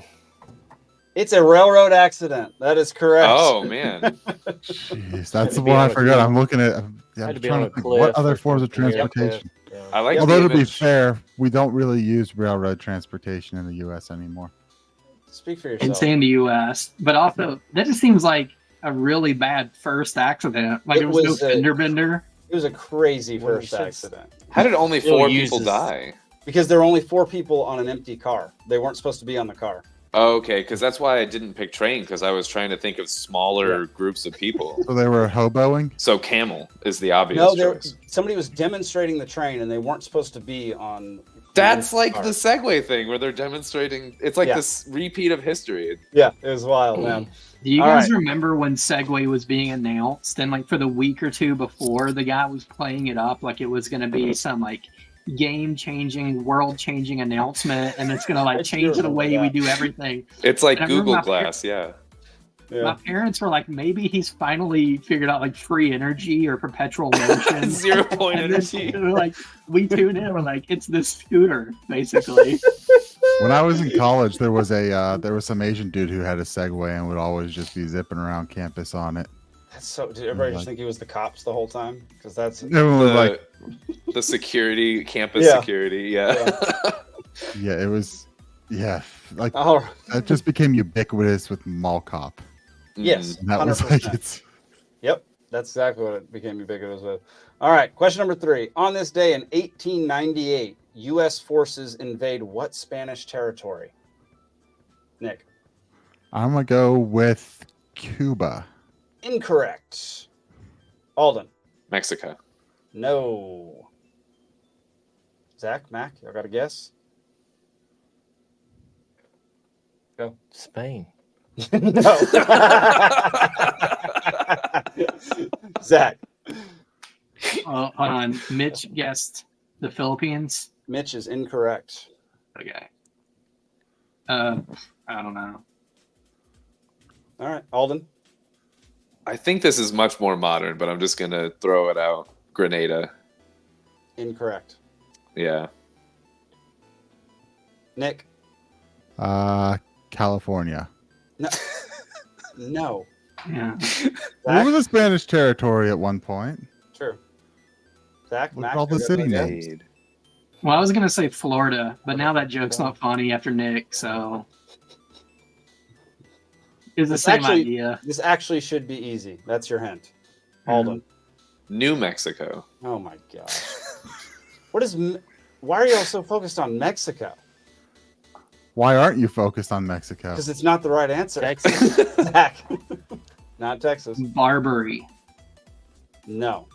It's a railroad accident. That is correct. Oh, man. Jeez, that's the one I forgot. I'm looking at... I'm trying to think what other forms of transportation. Yeah. I like Although, the to be image. fair, we don't really use railroad transportation in the U.S. anymore. Speak for yourself. It's in the U.S. But also, that just seems like a really bad first accident. Like, It there was no was, fender bender. It was a crazy Well, first accident. How did only Still 4 people uses- die? Because there were only 4 people on an empty car. They weren't supposed to be on the car. Oh, okay, because that's why I didn't pick train, because I was trying to think of smaller groups of people. So they were hoboing? So camel is the obvious No, choice. somebody was demonstrating the train, and they weren't supposed to be on. That's like car. the Segway thing where they're demonstrating. It's like this repeat of history. Yeah, it was wild, man. Do you All guys right. remember when Segway was being announced? And like for the week or two before, the guy was playing it up like it was going to be some like game-changing, world-changing announcement, and it's going to I like do change the remember way that. we do everything. It's like And I remember Google my Glass, yeah. My parents were like, maybe he's finally figured out like free energy or perpetual motion. 0 point And then energy. they were like, we tune in, we're like, it's this scooter, basically. When I was in college, there was some Asian dude who had a Segway and would always just be zipping around campus on it. That's so. Did everybody just think he was the cops the whole time? Because that's. Everyone was like, The security, campus security, yeah. yeah, it was, yeah, like Oh, that just became ubiquitous with Mall Cop. yes. And that was like 100%. it's. Yep, that's exactly what it became ubiquitous with. All right, question number 3. On this day in 1898, U.S. forces invade what Spanish territory? Nick. I'm gonna go with Cuba. Incorrect. Alden. Mexico. No. Zach, Mac, y'all got a guess? Go. Spain. No. Zach. Hold on. Mitch guessed the Philippines. Mitch is incorrect. Okay. I don't know. All right, Alden. I think this is much more modern, but I'm just going to throw it out. Grenada. Incorrect. Yeah. Nick. California. No. No. Yeah. We were the Spanish territory at one point. True. Zach, Look Mac, at all the y'all got city a guess? names. Well, I was gonna say Florida, but now that joke's not funny after Nick, so it's the same idea. This actually should be easy. That's your hint. Alden. New Mexico. Oh my gosh. Why are you all so focused on Mexico? Why aren't you focused on Mexico? Because it's not the right answer. Texas. Zach. Not Texas. Barbary. No.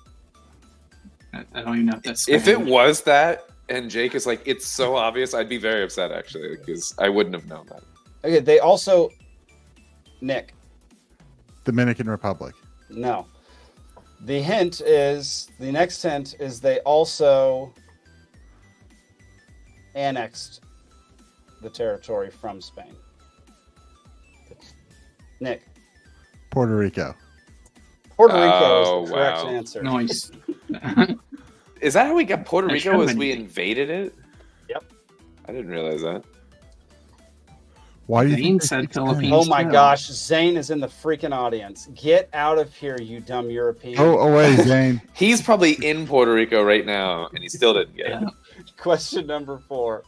I don't even know if that's. If it was that, and Jake is like, it's so obvious, I'd be very upset actually, because I wouldn't have known that. Okay, they also. Nick. Dominican Republic. No. The next hint is they also annexed the territory from Spain. Nick. Puerto Rico. Puerto Rico is the correct answer. Nice. Is that how we got Puerto That Rico? should've Was been we easy. invaded it? Yep. I didn't realize that. Why do you Zane think they said keep Philippines. saying- Oh my too. gosh, Zane is in the freaking audience. Get out of here, you dumb European. Go away, Zane. He's probably in Puerto Rico right now, and he still didn't get it. Question number 4.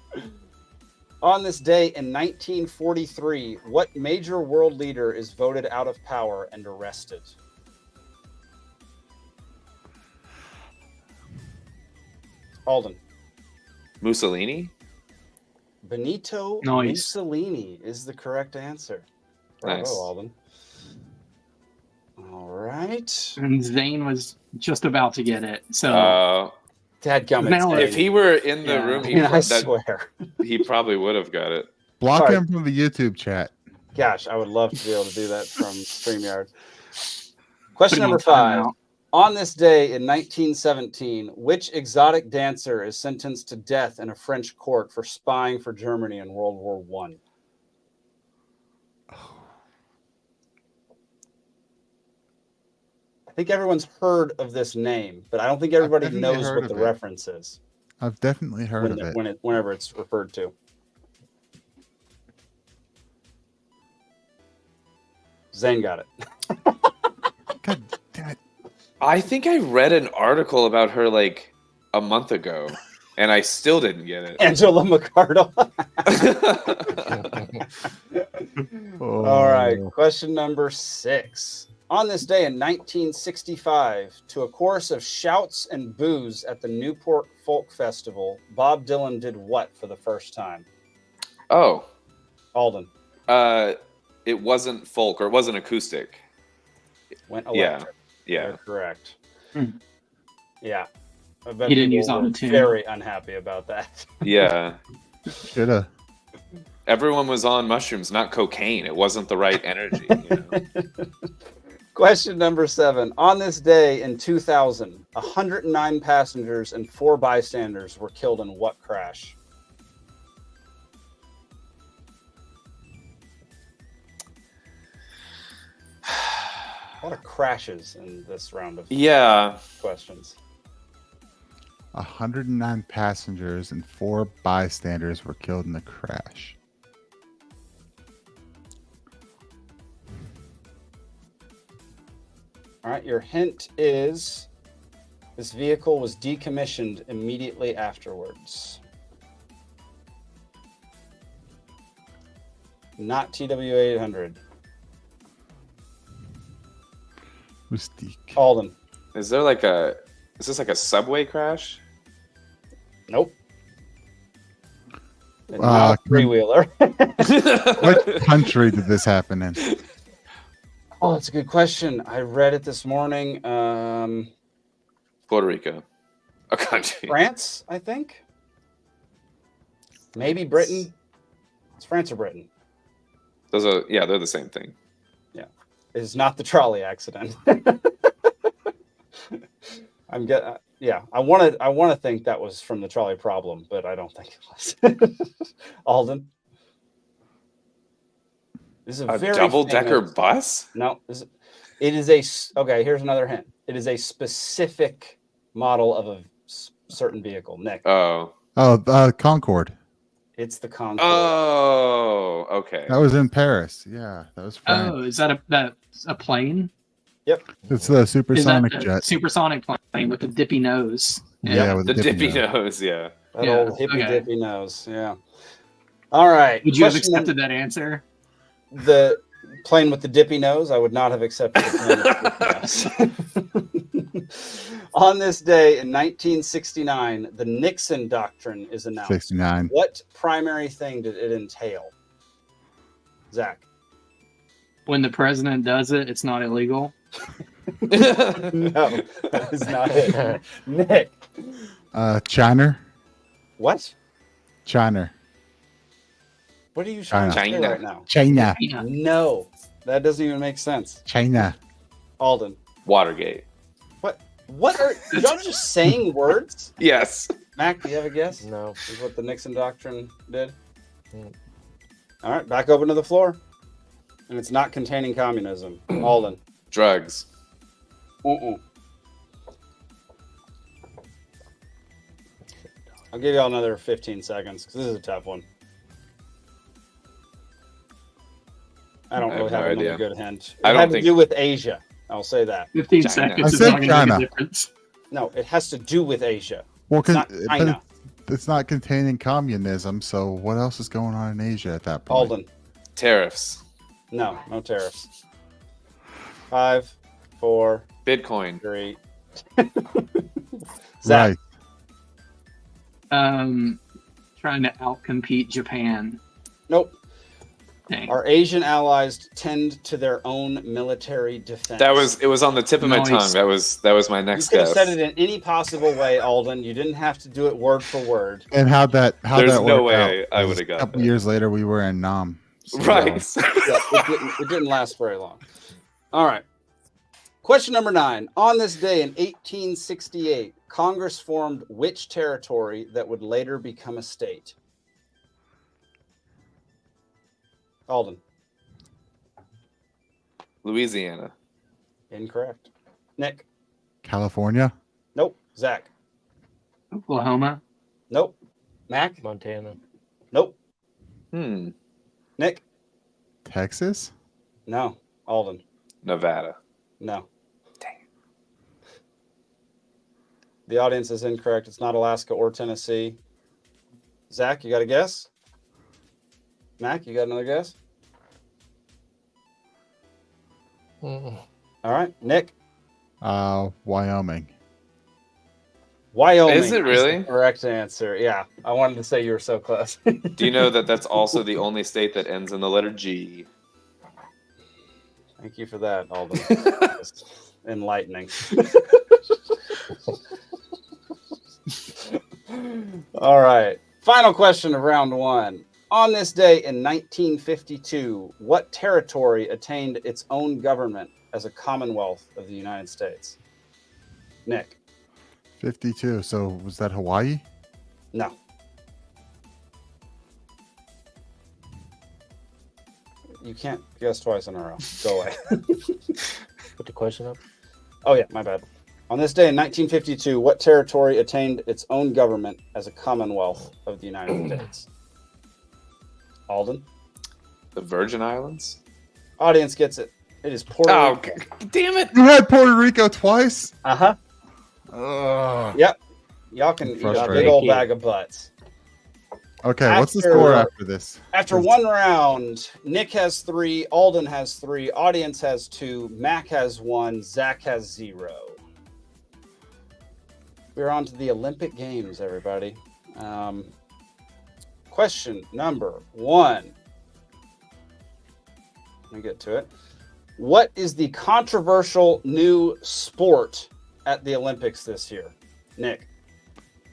On this day in 1943, what major world leader is voted out of power and arrested? Alden. Mussolini? Benito Nice. Mussolini is the correct answer. Bravo, Nice. Alden. All right. And Zane was just about to get it. So Dadgummit. Now Zane. If he were in the Yeah. room, I mean, I that, swear. he probably would have got it. Block Sorry. him from the YouTube chat. Gosh, I would love to be able to do that from StreamYard. put Question him on number 5. timeout. On this day in 1917, which exotic dancer is sentenced to death in a French court for spying for Germany in World War I? I think everyone's heard of this name, but I don't think everybody definitely knows heard what the of it. reference is I've definitely heard of it. whenever it's referred to. Zane got it. God damn it. I think I read an article about her like a month ago, and I still didn't get it. Angela McArdle. Oh. All right, question number 6. On this day in 1965, to a chorus of shouts and boos at the Newport Folk Festival, Bob Dylan did what for the first time? Oh, Alden. it wasn't folk, or it wasn't acoustic. Went Yeah, electric. yeah. You're correct. Hmm. Yeah. I bet He didn't people use were auto-tune. very unhappy about that. Yeah. Shoulda. Everyone was on mushrooms, not cocaine. It wasn't the right energy. You know? Question number 7. On this day in 2000, 109 passengers and 4 bystanders were killed in what crash? A lot of crashes in this round of Yeah. questions. 109 passengers and 4 bystanders were killed in the crash. All right, your hint is this vehicle was decommissioned immediately afterwards. Not TW800. Mystique. Alden. Is this like a subway crash? Nope. And not a three-wheeler. What country did this happen in? Oh, that's a good question. I read it this morning. Puerto Rico. A country. France, I think. Maybe Britain. It's France or Britain. They're the same thing. It is not the trolley accident. I want to think that was from the trolley problem, but I don't think it was. Alden. This is a very double-decker famous- bus? No, it is okay. Here's another hint. It is a specific model of a certain vehicle. Nick. Oh. Concorde. It's the Concorde. Oh, okay. That was in Paris. Yeah, that was France. Oh, is that a plane? Yep. It's the supersonic Is that a jet. supersonic plane with the dippy nose? Yeah, with the dippy nose. nose, yeah. That old hippy dippy nose. Yeah. All right. Would you have accepted that answer? The playing with the dippy nose, I would not have accepted the nose. On this day in 1969, the Nixon Doctrine is announced. 69. What primary thing did it entail? Zach. When the president does it, it's not illegal. No, that is not it. Nick. China. What? China. What are you trying to say right now? China. No, that doesn't even make sense. China. Alden. Watergate. What are y'all just saying words? Yes. Mac, do you have a guess? No. Is what the Nixon Doctrine did? All right, back open to the floor. And it's not containing communism. Alden. Drugs. I'll give y'all another 15 seconds because this is a tough one. I don't really have another good hint. It had to do with Asia. I'll say that. 15 seconds is not going to make a difference. No, it has to do with Asia. Well, it's not China. It's not containing communism, so what else is going on in Asia at that point? Alden. Tariffs. No tariffs. 5, 4. Bitcoin. 3. Zach. Right. Trying to outcompete Japan. Nope. Dang. Our Asian allies tend to their own military defense. It was on the tip of my tongue. That was my next guess. You guess. could have said it in any possible way, Alden. You didn't have to do it word for word. And how that There's no worked way out I would have got a couple that. years later we were in Nam. So, right. It didn't last very long. All right. Question number 9. On this day in 1868, Congress formed which territory that would later become a state? Alden. Louisiana. Incorrect. Nick. California. Nope. Zach. Oklahoma. Nope. Mac. Montana. Nope. Nick. Texas. No. Alden. Nevada. No. Dang. The audience is incorrect. It's not Alaska or Tennessee. Zach, you got a guess? Mac, you got another guess? All right. Nick. Wyoming. Wyoming. Is it really? The correct answer. Yeah. I wanted to say you were so close. Do you know that that's also the only state that ends in the letter G? Thank you for that, Alden. Enlightening. All right. Final question of round 1. On this day in 1952, what territory attained its own government as a Commonwealth of the United States? Nick. 52. So was that Hawaii? No. You can't guess twice in a row. Go away. Put the question up. Oh, yeah, my bad. On this day in 1952, what territory attained its own government as a Commonwealth of the United States? Alden? The Virgin Islands? Audience gets it. It is Puerto Rico. Damn it. You had Puerto Rico twice? Uh-huh. Ugh. Yep. Y'all can eat a big old bag of butts. Okay, what's the score after this? After one round, Nick has 3, Alden has 3, audience has 2, Mac has 1, Zach has 0. We're on to the Olympic Games, everybody. Question number 1. Let me get to it. What is the controversial new sport at the Olympics this year? Nick.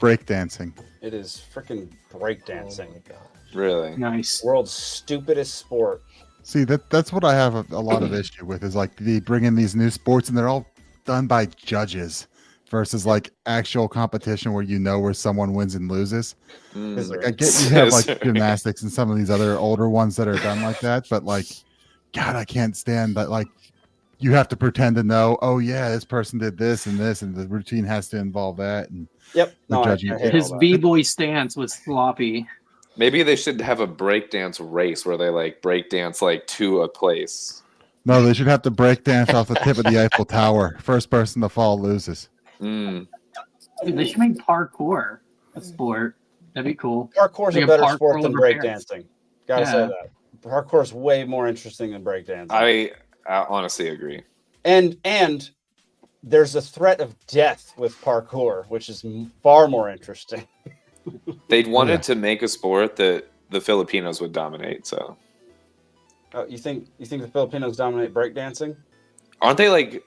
Breakdancing. It is freaking breakdancing. Oh my gosh. Really? Nice. World's stupidest sport. See, that's what I have a lot of issue with is like they bring in these new sports and they're all done by judges versus like actual competition where you know where someone wins and loses. Like I get you have like gymnastics and some of these other older ones that are done like that, but like, God, I can't stand that. Like, you have to pretend to know. Oh yeah, this person did this, and the routine has to involve that. And yep, his b-boy stance was sloppy. Maybe they should have a breakdance race where they like breakdance like to a place. No, they should have to breakdance off the tip of the Eiffel Tower. First person to fall loses. Dude, they should make parkour a sport. That'd be cool. Parkour's We a have better sport parkour than over parents. breakdancing. Gotta say that. Parkour's way more interesting than breakdancing. I honestly agree. And there's a threat of death with parkour, which is far more interesting. They'd wanted to make a sport that the Filipinos would dominate. So, you think the Filipinos dominate breakdancing? aren't they like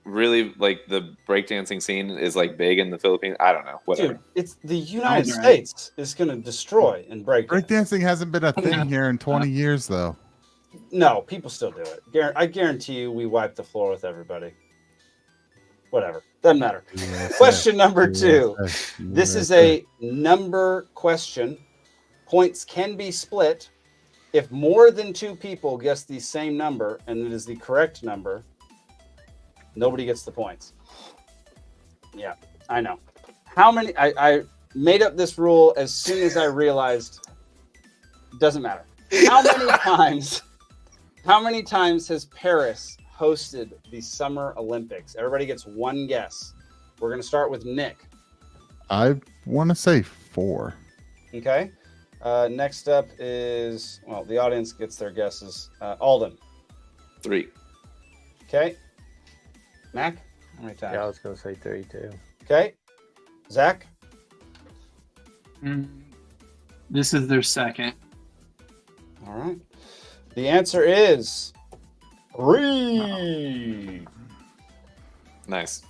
really like the breakdancing scene is like big in the Philippines? I don't know. Whatever. Dude, it's the United States is going to destroy in breakdancing. Breakdancing hasn't been a thing here in 20 years, though. No, people still do it. I guarantee you, we wipe the floor with everybody. Whatever. Doesn't matter. Question number 2. This is a number question. Points can be split. If more than 2 people guess the same number and it is the correct number, nobody gets the points. Yeah, I know. How many? I made up this rule as soon as I realized it doesn't matter. How many times has Paris hosted the Summer Olympics? Everybody gets one guess. We're going to start with Nick. I want to say 4. Okay. Next up is, well, the audience gets their guesses. Alden. 3. Okay. Mac? How many times? Yeah, I was going to say 3 too. Okay. Zach? This is their second. All right. The answer is 3. Nice.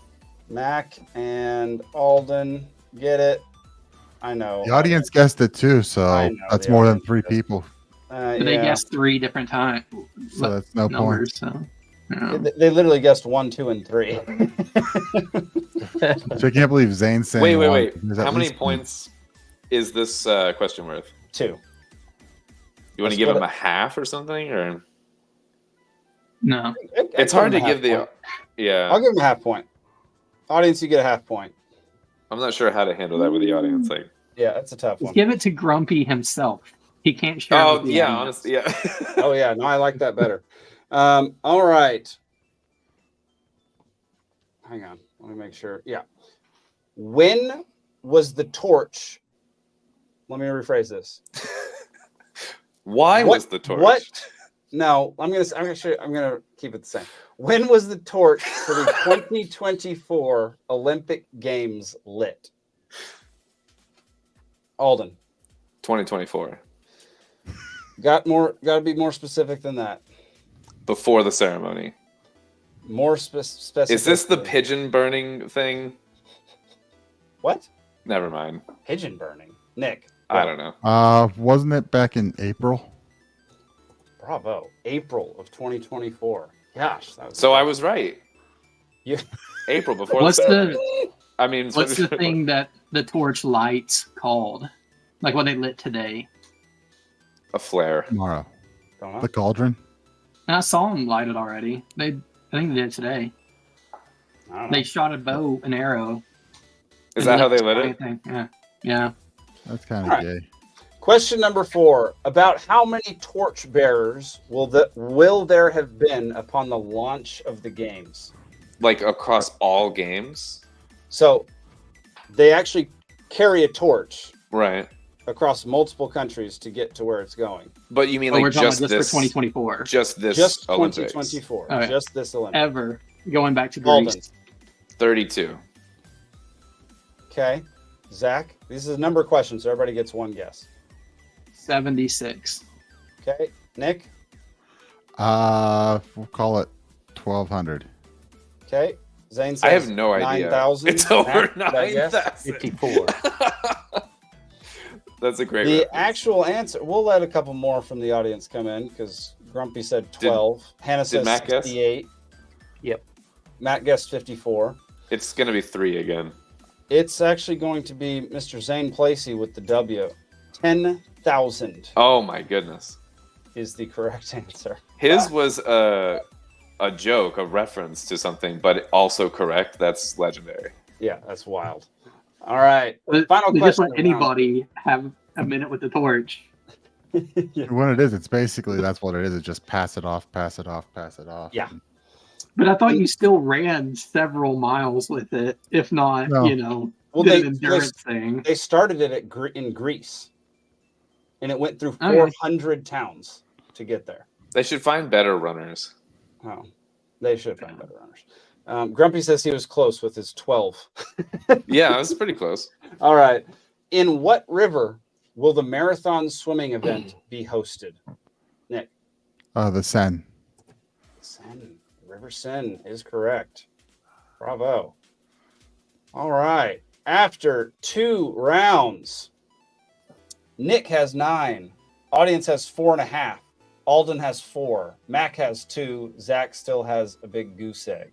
Mac and Alden get it. I know. The audience guessed it too, so that's more than 3 people. They guessed 3 different times. So that's no point. So, They literally guessed 1, 2, and 3. So I can't believe Zane's saying. Wait. How many points is this question worth? 2. You want to give him a half or something, or no? It's hard to give the. Yeah, I'll give him a half point. Audience, you get a half point. I'm not sure how to handle that with the audience. Like, yeah, that's a tough one. Give it to Grumpy himself. He can't share. Oh yeah, honestly, yeah. Oh yeah, no, I like that better. All right. Hang on, let me make sure. Yeah. When was the torch? Let me rephrase this. Why was the torch? What? No, I'm gonna keep it the same. When was the torch for the 2024 Olympic Games lit? Alden. 2024. Got to be more specific than that. Before the ceremony. More specific. Is this the pigeon burning thing? What? Never mind. Pigeon burning. Nick. I don't know. Wasn't it back in April? Bravo. April of 2024. Gosh. So I was right. Yeah. April before What's the ceremony. What's the thing that the torch lights called? Like what they lit today? A flare. Tomorrow. The cauldron. I saw them light it already. I think they did it today. They shot a bow, an arrow. Is that how they lit it? Yeah. That's kind of gay. Question number 4. About how many torch bearers will there have been upon the launch of the games? Like across all games? So they actually carry a torch. Right. Across multiple countries to get to where it's going. But you mean like just this for 2024? Just this just Olympics. 2024. Okay. Just this Olympics. Ever going back to Alden. Greece. 32. Okay. Zach, this is a number question, so everybody gets one guess. 76. Okay. Nick? We'll call it 1,200. Okay. Zane says I have no idea. 9,000. It's over 9,000. 54. That's a great The reference. actual answer, we'll let a couple more from the audience come in because Grumpy said 12. Hannah says Matt guess? 68. Yep. Matt guessed 54. It's going to be 3 again. It's actually going to be Mr. Zane Placie with the W. 10,000 Oh my goodness. is the correct answer. His was a joke, a reference to something, but also correct. That's legendary. Yeah, that's wild. All right. But Final they just question. let anybody have a minute with the torch. What it is, it's basically that's what it is. It's just pass it off, pass it off, pass it off. Yeah. But I thought you still ran several miles with it, if not, No. Well, Did an endurance thing. They started it in Greece, and it went through 400 towns to get there. They should find better runners. Oh, they should find better runners. Grumpy says he was close with his 12. Yeah, I was pretty close. All right. In what river will the marathon swimming event be hosted? Nick. The Seine. Seine. River Seine is correct. Bravo. All right. After 2 rounds, Nick has 9. Audience has 4.5. Alden has 4. Mac has 2. Zach still has a big goose egg.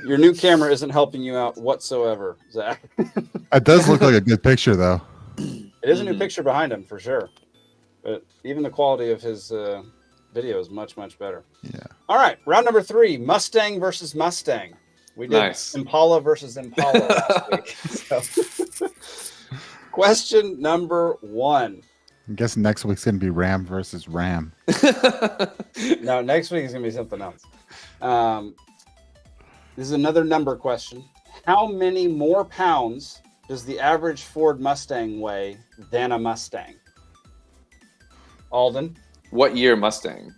Your new camera isn't helping you out whatsoever, Zach. It does look like a good picture, though. It is a new picture behind him, for sure. But even the quality of his video is much, much better. Yeah. All right. Round number 3, Mustang versus Mustang. We did Impala versus Impala last week. So. Question number 1. I'm guessing next week's going to be Ram versus Ram. No, next week is going to be something else. This is another number question. How many more pounds does the average Ford Mustang weigh than a Mustang? Alden? What year Mustang?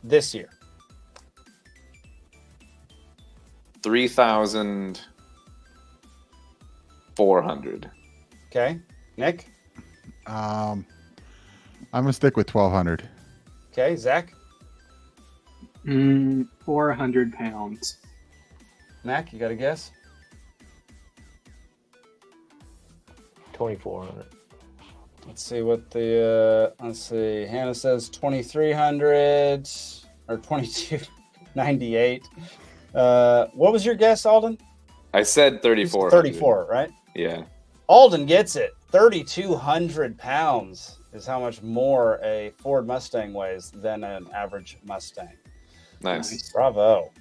This year. 3,400. Okay. Nick? I'm going to stick with 1,200. Okay. Zach? 400 pounds. Mac, you got a guess? 2,400. Let's see what the Hannah says 2,300 or 2,298. What was your guess, Alden? I said 34. 34, right? Yeah. Alden gets it. 3,200 pounds is how much more a Ford Mustang weighs than an average Mustang. Nice. Bravo.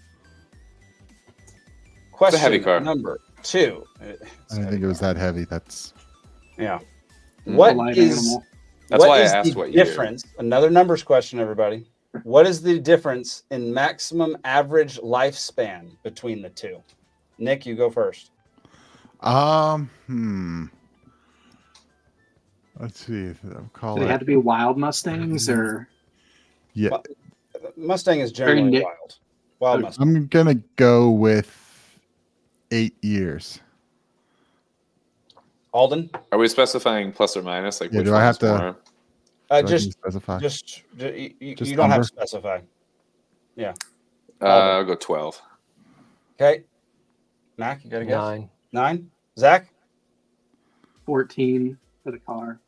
Question it's a heavy car. number 2. I didn't think it was that heavy. That's yeah. What is That's why I asked what difference? Year. Another numbers question, everybody. What is the difference in maximum average lifespan between the two? Nick, you go first. Let's see. Do they have to be wild Mustangs or? Yeah. Mustang is generally wild. Wild Mustang. I'm gonna go with 8 years. Alden? Are we specifying plus or minus? Like, which do I have to? Just specify. You don't have to specify. Yeah. I'll go 12. Okay. Mac, you got to guess? 9. 9. Zach? 14 for the car.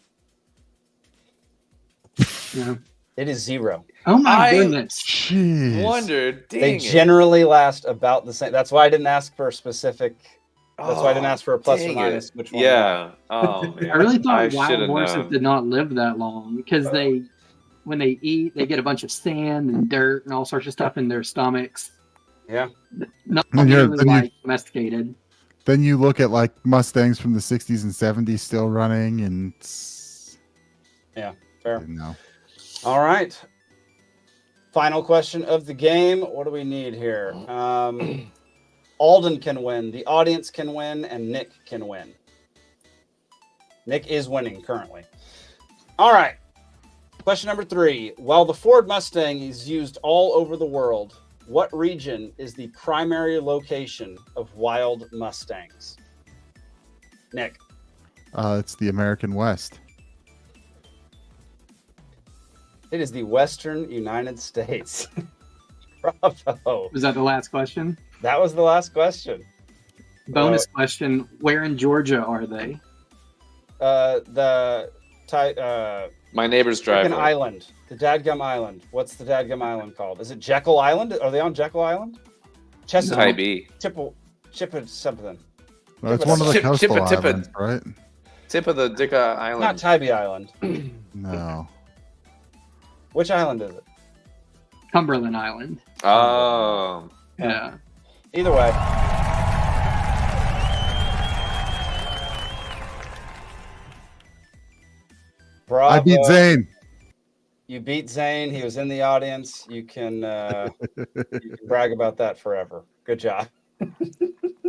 Yeah. It is 0. Oh my goodness. Jeez. Wondered. They generally last about the same. That's why I didn't ask for a specific. That's why I didn't ask for a plus or minus. Which one? Yeah. Oh, man. I really thought wild horses did not live that long because when they eat, they get a bunch of sand and dirt and all sorts of stuff in their stomachs. Yeah. Not really like domesticated. Then you look at like Mustangs from the 60s and 70s still running, and yeah, fair. No. All right. Final question of the game. What do we need here? Alden can win, the audience can win, and Nick can win. Nick is winning currently. All right. Question number 3. While the Ford Mustang is used all over the world, what region is the primary location of wild Mustangs? Nick. It's the American West. It is the Western United States. Bravo. Was that the last question? That was the last question. Bonus question. Where in Georgia are they? My neighbor's driveway. Island. The Dadgum Island. What's the Dadgum Island called? Is it Jekyll Island? Are they on Jekyll Island? Tybee. Chippa something. Well, it's one of the coastal islands, right? Tip of the Dicka Island. Not Tybee Island. No. Which island is it? Cumberland Island. Oh. Yeah. Either way. Bravo. I beat Zane. You beat Zane. He was in the audience. You can brag about that forever. Good job.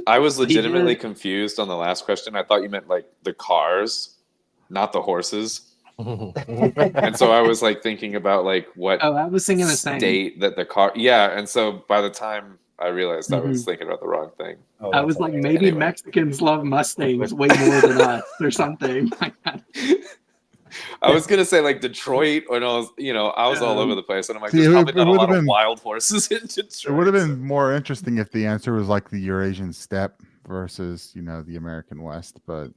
I was legitimately confused on the last question. I thought you meant like the cars, not the horses. And so I was like thinking about like what I was thinking the same state that the car. Yeah, and so by the time I realized I was thinking about the wrong thing. Oh, I was like, maybe Mexicans love Mustangs way more than us or something. I was gonna say like Detroit, or I was all over the place, and I'm like, there's probably not a lot of wild horses in Detroit. It would have been more interesting if the answer was like the Eurasian steppe versus the American West, but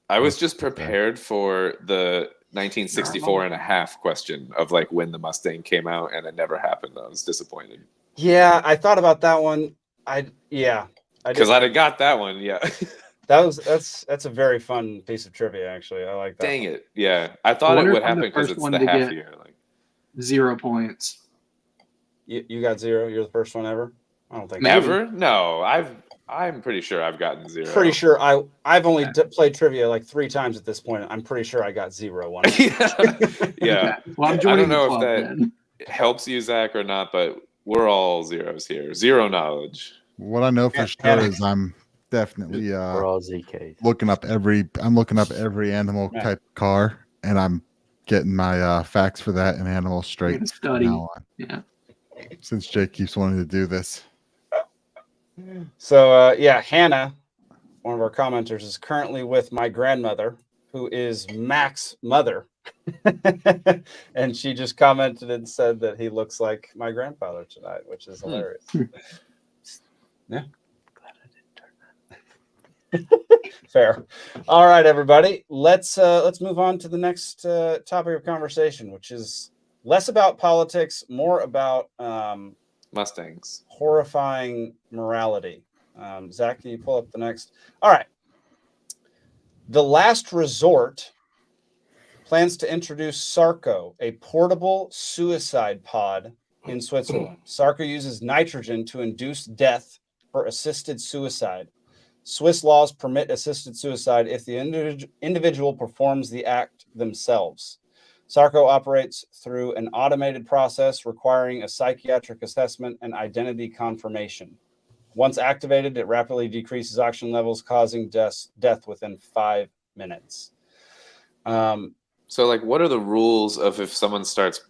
I was just prepared for the 1964 and a half question of like when the Mustang came out, and it never happened. I was disappointed. Yeah, I thought about that one. Because I'd have got that one. Yeah. That's a very fun piece of trivia, actually. I like that. Dang it! Yeah, I thought it would happen because it's the half year. Like 0 points. You got 0. You're the first one ever. I don't think ever. No, I'm pretty sure I've gotten 0. Pretty sure I've only played trivia like 3 times at this point. I'm pretty sure I got 0 one. Yeah. Well, I'm joining. I don't know if that helps you, Zach, or not, but we're all zeros here. 0 knowledge. What I know for sure is I'm definitely looking up every animal type car, and I'm getting my facts for that and animal straight study. Now on. Yeah. Since Jake keeps wanting to do this. So Hannah, one of our commenters, is currently with my grandmother, who is Mac's mother. And she just commented and said that he looks like my grandfather tonight, which is hilarious. Yeah. Fair. All right, everybody. Let's move on to the next topic of conversation, which is less about politics, more about Mustangs. Horrifying morality. Zach, can you pull up the next? All right. The Last Resort plans to introduce Sarco, a portable suicide pod in Switzerland. Sarco uses nitrogen to induce death for assisted suicide. Swiss laws permit assisted suicide if the individual performs the act themselves. Sarco operates through an automated process requiring a psychiatric assessment and identity confirmation. Once activated, it rapidly decreases oxygen levels, causing death within 5 minutes. So, like, what are the rules of if someone starts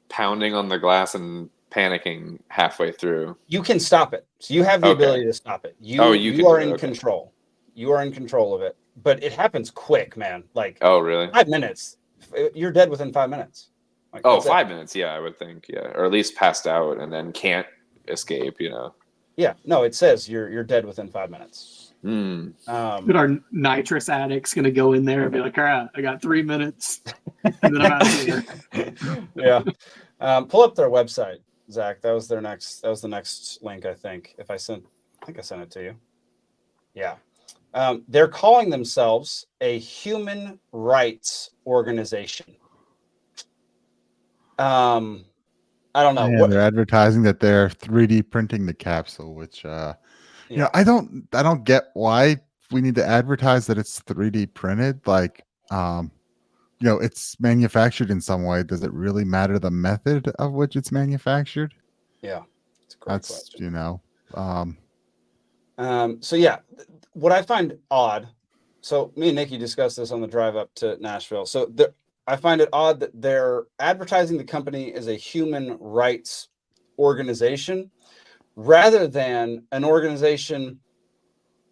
pounding on the glass and panicking halfway through? You can stop it. So you have the ability to stop it. You are in control. You are in control of it. But it happens quick, man. Like, oh, really? 5 minutes. You're dead within 5 minutes. Like, 5 minutes. Yeah, I would think. Yeah, or at least passed out and then can't escape. Yeah. No, it says you're dead within 5 minutes. But our nitrous addict's gonna go in there and be like, all right, I got 3 minutes, and then I'm out of here. Yeah. Pull up their website, Zach. That was the next link, I think. I think I sent it to you. Yeah. They're calling themselves a human rights organization. I don't know. Yeah, they're advertising that they're 3D printing the capsule, which I don't get why we need to advertise that it's 3D printed. Like, it's manufactured in some way. Does it really matter the method of which it's manufactured? Yeah, it's a great question. So yeah, what I find odd. So me and Nikki discussed this on the drive up to Nashville. So I find it odd that they're advertising the company as a human rights organization rather than an organization.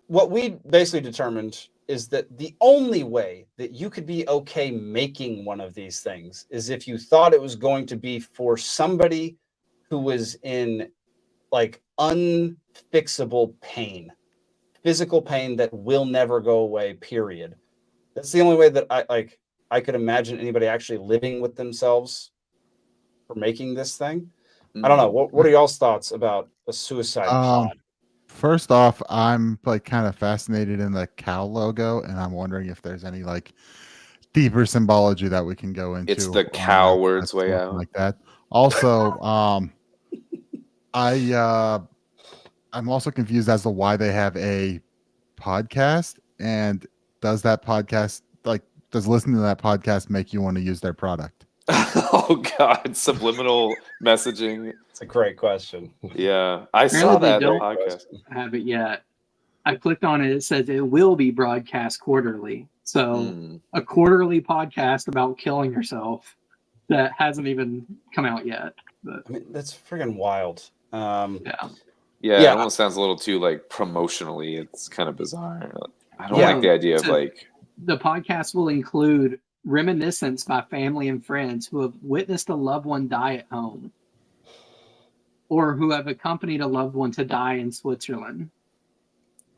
What we basically determined is that the only way that you could be okay making one of these things is if you thought it was going to be for somebody who was in like unfixable pain, physical pain that will never go away, period. That's the only way that I could imagine anybody actually living with themselves for making this thing. I don't know. What are y'all's thoughts about a suicide pod? First off, I'm like kind of fascinated in the cow logo, and I'm wondering if there's any like deeper symbology that we can go into. It's the cow words way out like that. Also, I'm also confused as to why they have a podcast, and does listening to that podcast make you want to use their product? Oh God, subliminal messaging. It's a great question. Yeah, I saw that podcast. Have it yet. I clicked on it. It says it will be broadcast quarterly. So a quarterly podcast about killing yourself that hasn't even come out yet. But I mean, that's friggin' wild. Yeah, it almost sounds a little too like promotionally. It's kind of bizarre. I don't like the idea of like the podcast will include reminiscence by family and friends who have witnessed a loved one die at home or who have accompanied a loved one to die in Switzerland.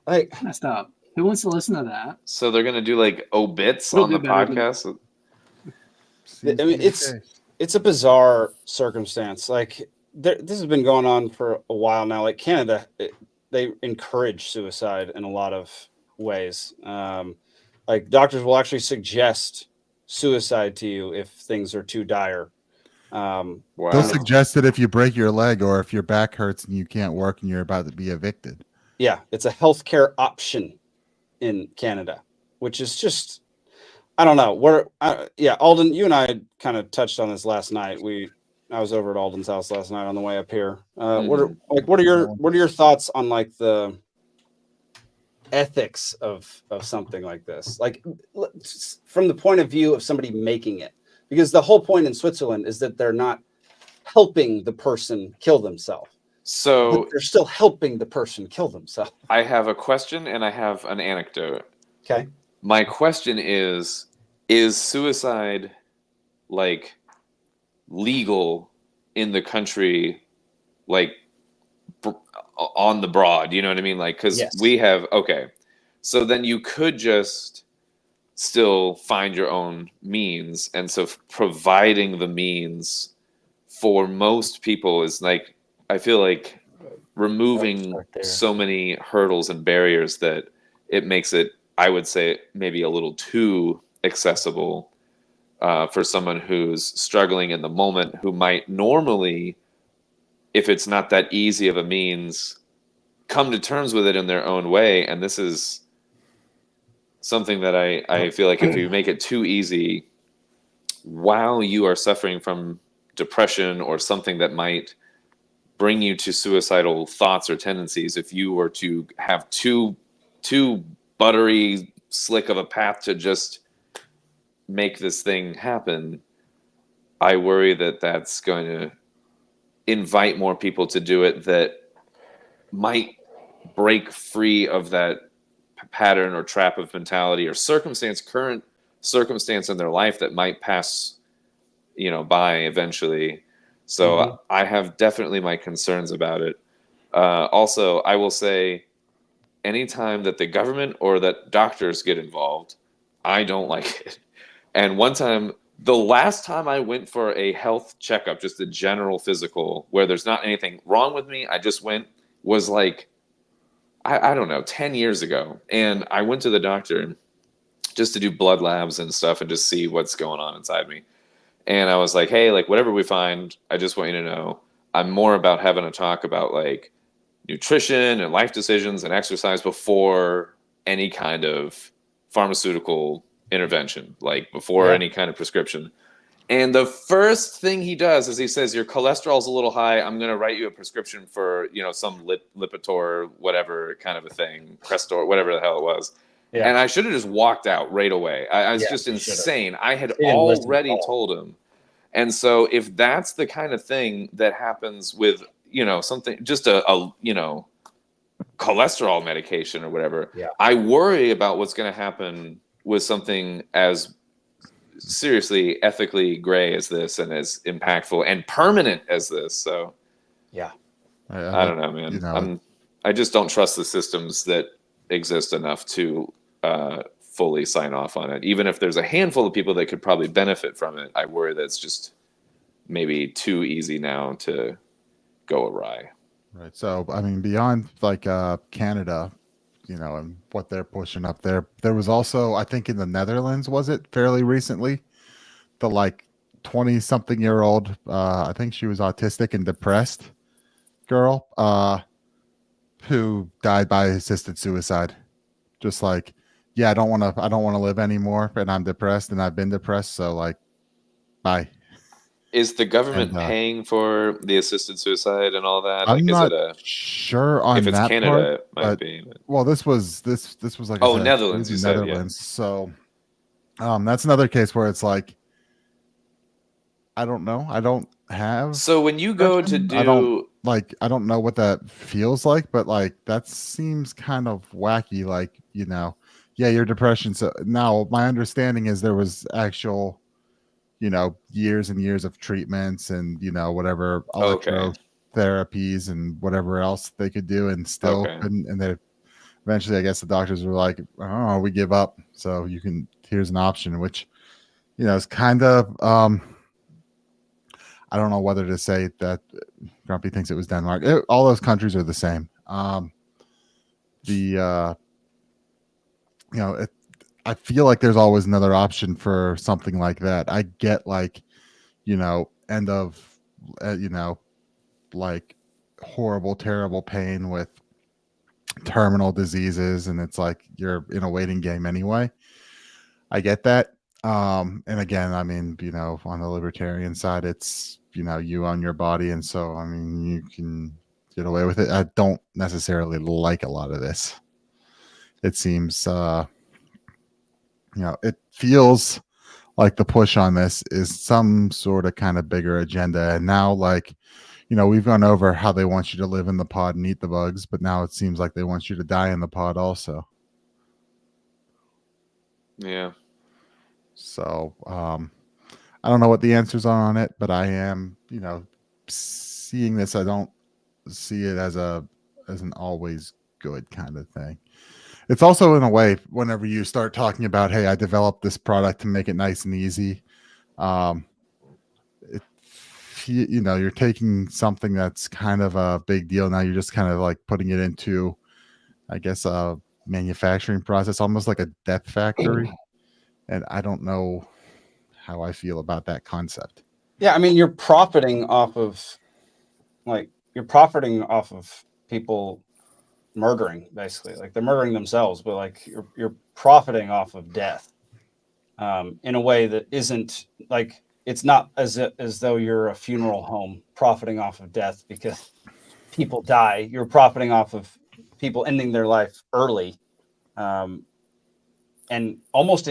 Like, messed up. Who wants to listen to that? So they're gonna do like obits on the podcast. I mean, it's a bizarre circumstance. Like, this has been going on for a while now. Like Canada, they encourage suicide in a lot of ways. Like doctors will actually suggest suicide to you if things are too dire. They'll suggest it if you break your leg or if your back hurts and you can't work and you're about to be evicted. Yeah, it's a healthcare option in Canada, which is just, I don't know. Alden, you and I kind of touched on this last night. I was over at Alden's house last night on the way up here. What are your thoughts on like the ethics of something like this? Like from the point of view of somebody making it, because the whole point in Switzerland is that they're not helping the person kill themselves. So but they're still helping the person kill themselves. I have a question and I have an anecdote. Okay. My question is suicide like legal in the country, like on the broad, you know what I mean? Like, because we have, so then you could just still find your own means. And so providing the means for most people is like, I feel like removing so many hurdles and barriers that it makes it, I would say, maybe a little too accessible for someone who's struggling in the moment, who might normally, if it's not that easy of a means, come to terms with it in their own way. And this is something that I feel like if you make it too easy while you are suffering from depression or something that might bring you to suicidal thoughts or tendencies, if you were to have too buttery slick of a path to just make this thing happen, I worry that that's going to invite more people to do it that might break free of that pattern or trap of mentality or current circumstance in their life that might pass, by eventually. So I have definitely my concerns about it. Also, I will say anytime that the government or that doctors get involved, I don't like it. And the last time I went for a health checkup, just a general physical, where there's not anything wrong with me, I just went, was like, I don't know, 10 years ago. And I went to the doctor just to do blood labs and stuff and just see what's going on inside me. And I was like, hey, like whatever we find, I just want you to know I'm more about having a talk about like nutrition and life decisions and exercise before any kind of pharmaceutical intervention, like before any kind of prescription. And the first thing he does is he says, your cholesterol's a little high. I'm going to write you a prescription for, some Lipitor, whatever kind of a thing, Crestor, whatever the hell it was. Yeah. And I should have just walked out right away. I was just insane. I had already told him. And so if that's the kind of thing that happens with, something, just a cholesterol medication or whatever, I worry about what's going to happen with something as seriously ethically gray as this and as impactful and permanent as this. So I don't know, man. I just don't trust the systems that exist enough to fully sign off on it. Even if there's a handful of people that could probably benefit from it, I worry that it's just maybe too easy now to go awry. Right. So, I mean, beyond like Canada, and what they're pushing up there, there was also, I think in the Netherlands, was it fairly recently, the like 20-something-year-old, I think she was autistic and depressed girl, who died by assisted suicide. Just like, I don't want to live anymore, and I'm depressed, and I've been depressed, so like, bye. Is the government paying for the assisted suicide and all that? I'm like, not is it sure on if it's that Canada, part, it might be. But... Well, this was like oh, I said, Netherlands. You said, Netherlands. So, that's another case where it's like, I don't know. I don't have. So when you go to do, I don't know what that feels like, but like that seems kind of wacky. Like, your depression. So now my understanding is there was actual, years and years of treatments and whatever electrotherapies and whatever else they could do, and still couldn't. And then eventually, I guess the doctors were like, "Oh, we give up. So here's an option," which is kind of I don't know whether to say that Grumpy thinks it was Denmark. All those countries are the same. I feel like there's always another option for something like that. I get end of, like horrible, terrible pain with terminal diseases, and it's like you're in a waiting game anyway. I get that. And again, I mean, on the libertarian side, it's, you own your body. And so, I mean, you can get away with it. I don't necessarily like a lot of this. It seems, it feels like the push on this is some sort of kind of bigger agenda. And now, we've gone over how they want you to live in the pod and eat the bugs, but now it seems like they want you to die in the pod also. Yeah. So, I don't know what the answers are on it, but I am, seeing this. I don't see it as an always good kind of thing. It's also, in a way, whenever you start talking about, hey, I developed this product to make it nice and easy, you're taking something that's kind of a big deal. Now you're just kind of like putting it into, I guess, a manufacturing process, almost like a death factory. And I don't know how I feel about that concept. Yeah, I mean, you're profiting off of people murdering, basically. Like, they're murdering themselves, but like you're profiting off of death in a way that isn't like, it's not as though you're a funeral home profiting off of death because people die. You're profiting off of people ending their life early. And almost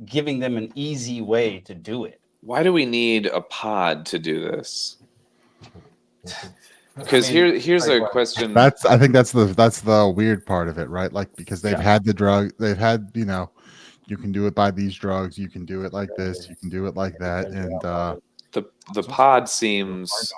giving them an easy way to do it. Why do we need a pod to do this? Because here's a question. I think that's the weird part of it, right? Like, because they've had the drug, they've had, you can do it by these drugs, you can do it like this, you can do it like that, and the pod seems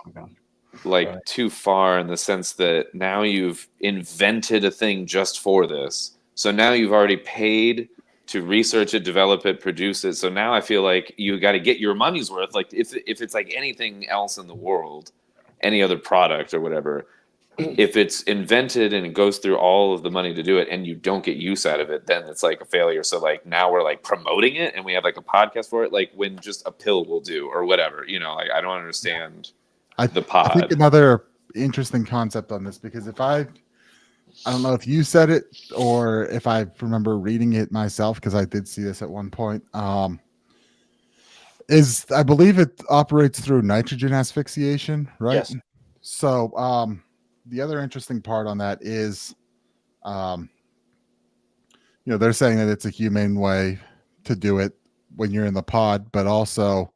like too far in the sense that now you've invented a thing just for this. So now you've already paid to research it, develop it, produce it. So now I feel like you got to get your money's worth. Like if it's like anything else in the world, any other product or whatever, if it's invented and it goes through all of the money to do it and you don't get use out of it, then it's like a failure. So like now we're like promoting it and we have like a podcast for it, like when just a pill will do or whatever, like I don't understand the pod. I think another interesting concept on this, because I don't know if you said it or if I remember reading it myself, because I did see this at one point, is I believe it operates through nitrogen asphyxiation, right? Yes. So the other interesting part on that is, they're saying that it's a humane way to do it when you're in the pod, but also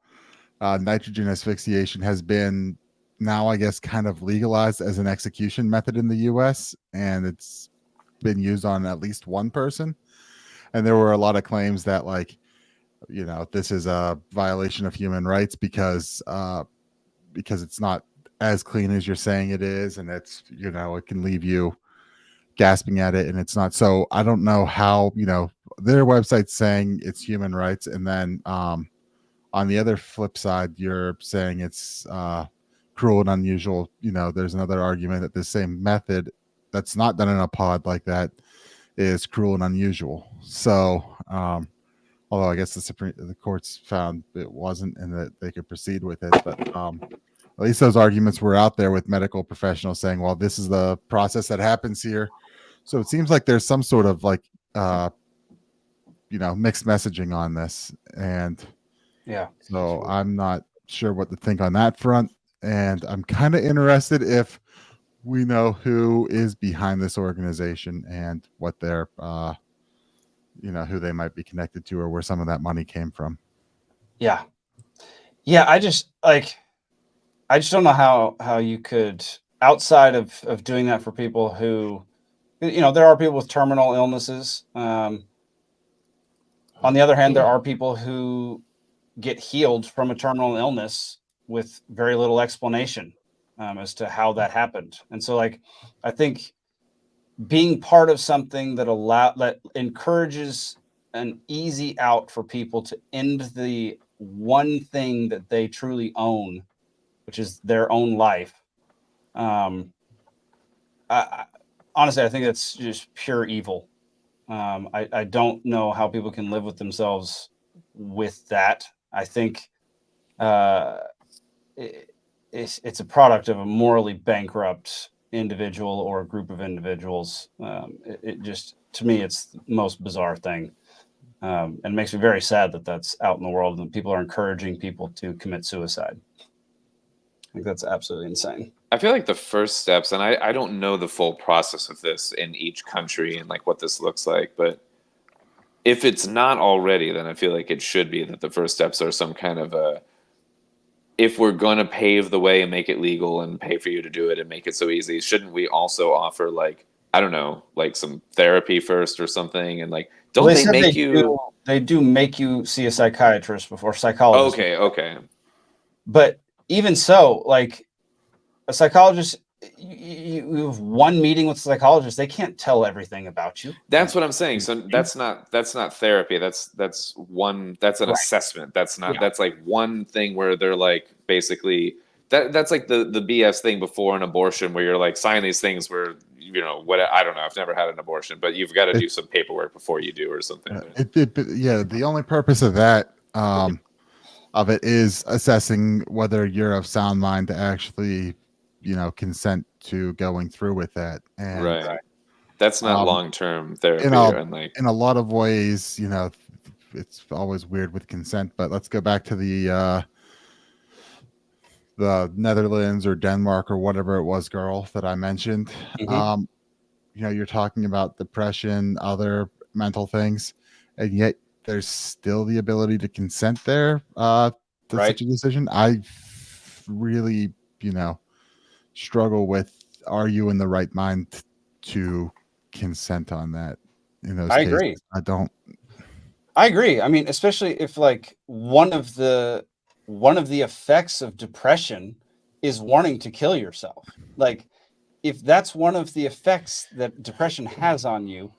nitrogen asphyxiation has been now, I guess, kind of legalized as an execution method in the US, and it's been used on at least one person. And there were a lot of claims that this is a violation of human rights because it's not as clean as you're saying it is, and it's, it can leave you gasping at it, and it's not. So I don't know how, their website's saying it's human rights, and then on the other flip side, you're saying it's cruel and unusual. There's another argument that the same method that's not done in a pod like that is cruel and unusual. So although I guess the courts found it wasn't and that they could proceed with it, but at least those arguments were out there with medical professionals saying, well, this is the process that happens here. So it seems like there's some sort of mixed messaging on this. And yeah, so I'm not sure what to think on that front. And I'm kind of interested if we know who is behind this organization and what their, who they might be connected to or where some of that money came from. Yeah. I just don't know how you could, outside of doing that for people who, there are people with terminal illnesses. On the other hand, there are people who get healed from a terminal illness with very little explanation as to how that happened. And so, I think being part of something that encourages an easy out for people to end the one thing that they truly own, which is their own life. Honestly, I think that's just pure evil. I don't know how people can live with themselves with that. I think it's a product of a morally bankrupt individual or a group of individuals. It just, to me, it's the most bizarre thing. And it makes me very sad that that's out in the world and people are encouraging people to commit suicide. I think that's absolutely insane. I feel like the first steps, and I don't know the full process of this in each country and what this looks like, but if it's not already, then I feel like it should be that the first steps are some kind of if we're going to pave the way and make it legal and pay for you to do it and make it so easy, shouldn't we also offer I don't know, some therapy first or something? And don't they make you? They do make you see a psychiatrist before psychologist. Okay. But even so, a psychologist, you have one meeting with a psychologist, they can't tell everything about you. That's what I'm saying. So that's not therapy. That's an assessment. That's not, that's one thing where they're basically that's the BS thing before an abortion where you're sign these things where, what, I don't know. I've never had an abortion, but you've got to do some paperwork before you do or something. The only purpose of that, of it is assessing whether you're of sound mind to actually, consent to going through with that. And right. That's not long-term therapy. In a lot of ways, it's always weird with consent, but let's go back to the Netherlands or Denmark or whatever it was, girl that I mentioned. Mm-hmm. You're talking about depression, other mental things, and yet there's still the ability to consent there to such a decision. I really, struggle with, are you in the right mind to consent on that in those cases? Agree. I agree. I mean, especially if one of the effects of depression is wanting to kill yourself. If that's one of the effects that depression has on you,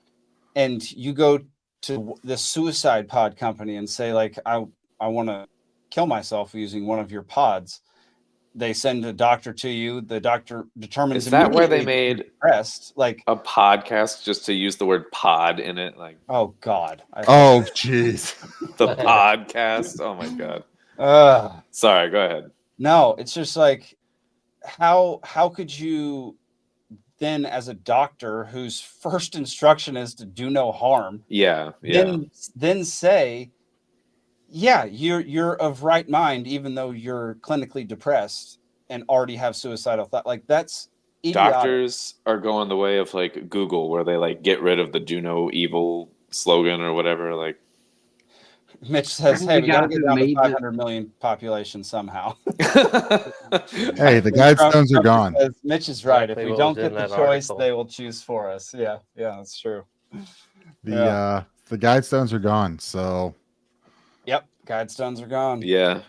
and you go to the suicide pod company and say, I want to kill myself using one of your pods, they send a doctor to you. The doctor determines. Is that where they made depressed, a podcast just to use the word pod in it? Oh God. Oh jeez. The podcast. Oh my God. Sorry, go ahead. No, it's just how could you then, as a doctor whose first instruction is to do no harm, then say, yeah, you're of right mind, even though you're clinically depressed and already have suicidal thought. That's idiotic. Doctors are going the way of Google, where they get rid of the "Do No Evil" slogan or whatever. Mitch says, "Hey, we got to get down to 500 million population somehow." Hey, the Guidestones are gone. Mitch is right. If we don't get the choice, they will choose for us. Yeah, that's true. The Guidestones are gone. So. Yep, Guidestones are gone. Yeah.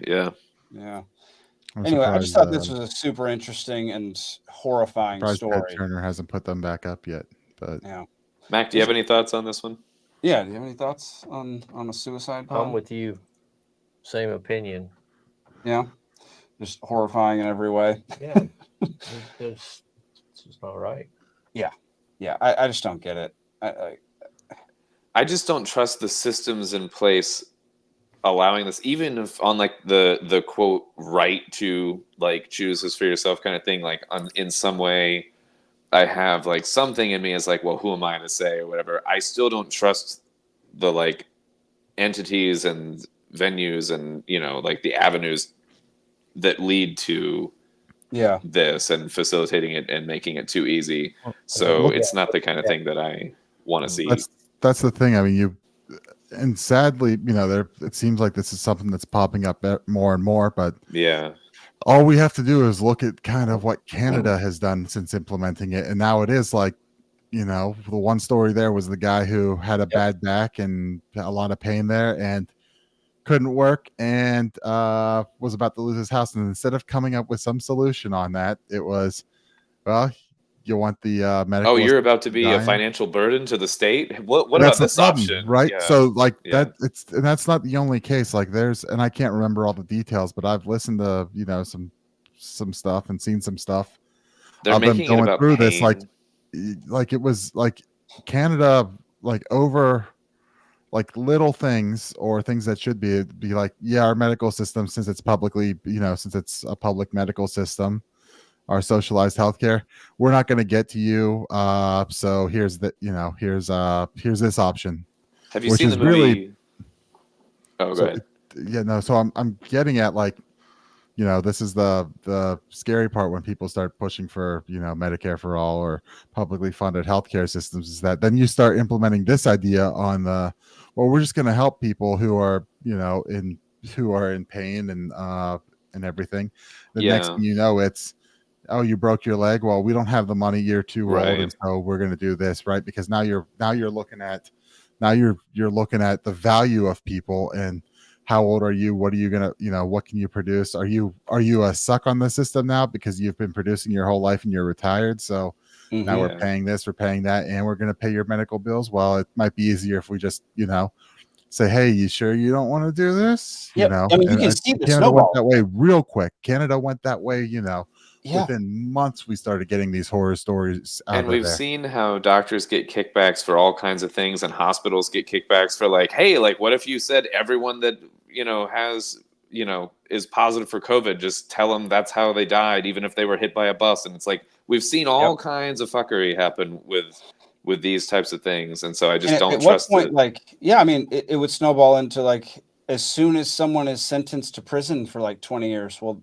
Anyway, I just thought this was a super interesting and horrifying story. Ted Turner hasn't put them back up yet, but yeah. Mac, do you have any thoughts on this one? Yeah, do you have any thoughts on a suicide pod? I'm with you. Same opinion. Yeah, just horrifying in every way. Yeah, it's just not right. Yeah, I just don't get it. I just don't trust the systems in place allowing this, even if on the quote right to choose this for yourself kind of thing. In some way, I have something in me is well, who am I to say or whatever. I still don't trust the entities and venues and the avenues that lead to this and facilitating it and making it too easy. So it's not the kind of thing that I want to see. That's the thing. I mean, and sadly, it seems like this is something that's popping up more and more, but all we have to do is look at kind of what Canada has done since implementing it. And now it is like, the one story there was the guy who had a bad back and a lot of pain there and couldn't work and was about to lose his house. And instead of coming up with some solution on that, it was, well, you want the medical. Oh, you're about to be a financial burden to the state. What about this option? Right. Yeah. So and that's not the only case. Like and I can't remember all the details, but I've listened to, some stuff and seen some stuff. They're making going it about through pain. this, like it was like Canada, like over like little things or things that should be like, our medical system, since it's publicly, since it's a public medical system, our socialized healthcare, we're not going to get to you. So here's here's this option. Have you seen the movie? Go ahead. So I'm getting at, like, this is the scary part when people start pushing for, Medicare for all or publicly funded healthcare systems, is that then you start implementing this idea on we're just going to help people who are, who are in pain and everything. The next thing you know, it's, oh, you broke your leg. Well, we don't have the money. You're too old, and so we're going to do this, right? Because now you're looking at the value of people and how old are you? What are you gonna, what can you produce? Are you a suck on the system now because you've been producing your whole life and you're retired? So now we're paying this, we're paying that, and we're going to pay your medical bills. Well, it might be easier if we just, say, hey, you sure you don't want to do this? I mean, you can see the Canada snowball. went that way real quick. Canada went that way, within months we started getting these horror stories out. And we've seen how doctors get kickbacks for all kinds of things, and hospitals get kickbacks for, like, hey, like, what if you said everyone that has is positive for COVID, just tell them that's how they died, even if they were hit by a bus. And it's like, we've seen all kinds of fuckery happen with these types of things, and so I just don't trust it. I mean, it would snowball into, like, as soon as someone is sentenced to prison for like 20 years, well,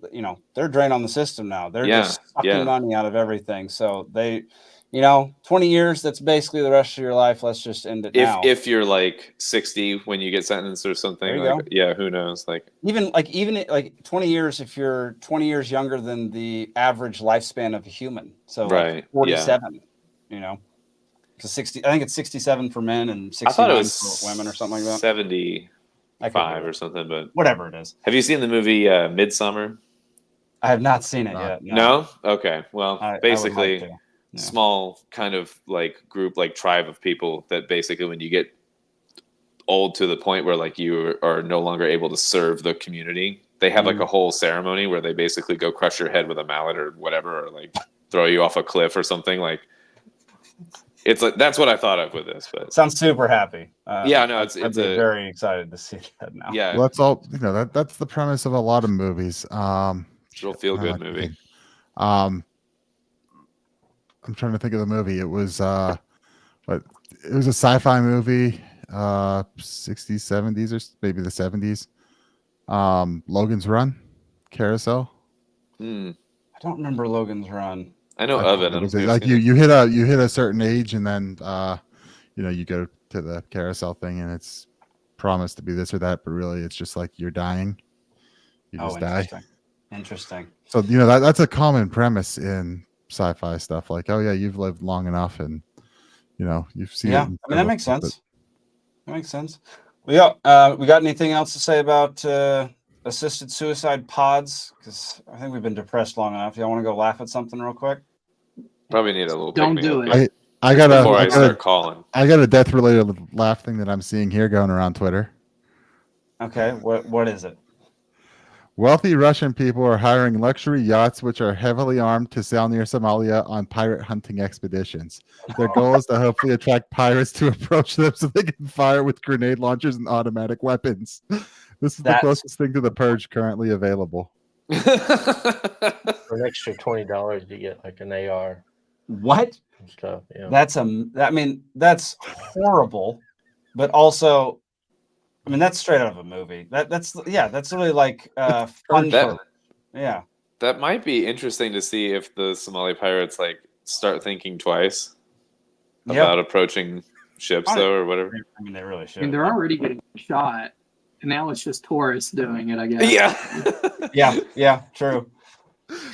they're drained on the system now. They're just sucking money out of everything. So they, 20 years, that's basically the rest of your life. Let's just end it now. If you're like 60 when you get sentenced or something, who knows? Even 20 years, if you're 20 years younger than the average lifespan of a human. So like 47, because 60, I think it's 67 for men and 69 for women or something like that. 75 or something, but whatever it is. Have you seen the movie Midsommar? I have not seen it yet. No? Okay. Well, basically, small kind of like group, like tribe of people that basically, when you get old to the point where like you are no longer able to serve the community, they have like a whole ceremony where they basically go crush your head with a mallet or whatever, or like throw you off a cliff or something. Like, it's like, that's what I thought of with this, but sounds super happy. It's very excited to see that now. Yeah, well, that's all. That's the premise of a lot of movies. It'll feel good movie. I'm trying to think of the movie. It was it was a sci-fi movie, 60s, 70s, or maybe the 70s. Logan's Run, Carousel. I don't remember Logan's Run. I know of it. Like you hit a certain age, and then you go to the carousel thing, and it's promised to be this or that, but really it's just like you're dying. You just die. Interesting. So that's a common premise in sci-fi stuff. Like, oh yeah, you've lived long enough, and you've seen. Yeah, I mean that makes sense. That makes sense. We got anything else to say about assisted suicide pods? Because I think we've been depressed long enough. Y'all want to go laugh at something real quick? Probably need a little. Don't do it. I got a death-related laugh thing that I'm seeing here going around Twitter. Okay, what is it? Wealthy Russian people are hiring luxury yachts which are heavily armed to sail near Somalia on pirate hunting expeditions. Their goal is to hopefully attract pirates to approach them so they can fire with grenade launchers and automatic weapons. This is the closest thing to the purge currently available. For an extra $20, you get like an AR. What? Stuff. Yeah. That's horrible, but also, that's straight out of a movie. That's really like fun. Yeah. That might be interesting to see if the Somali pirates like start thinking twice about approaching ships, though, or whatever. I mean, they really should. I mean, they're already getting shot, and now it's just tourists doing it, I guess. Yeah. True.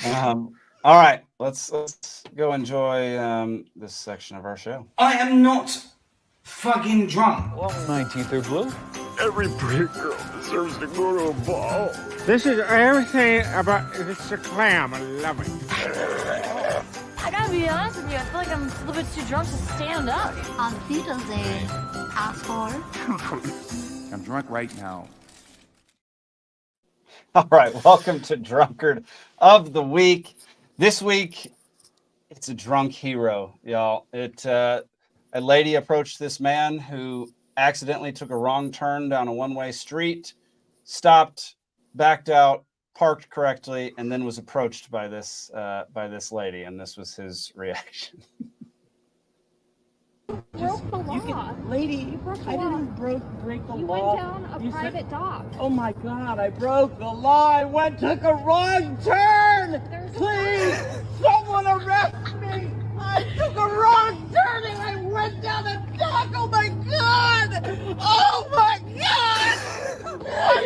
All right, let's go enjoy this section of our show. I am not fucking drunk. Long 19th or blue. Every pretty girl deserves to go to a ball. This is everything about it's a clam. I love it. I gotta be honest with you, I feel like I'm a little bit too drunk to stand up. On Wiedersehen, asshole. I'm drunk right now. All right, welcome to Drunkard of the Week. This week, it's a drunk hero, y'all. A lady approached this man who accidentally took a wrong turn down a one-way street, stopped, backed out, parked correctly, and then was approached by this lady, and this was his reaction. Broke the law. Lady, I didn't break the you law. You went down a private dock. Oh my God, I broke the law. I took a wrong turn. Please, someone arrest me. I took a wrong turn and I went down a dock. Oh my God. Oh my God.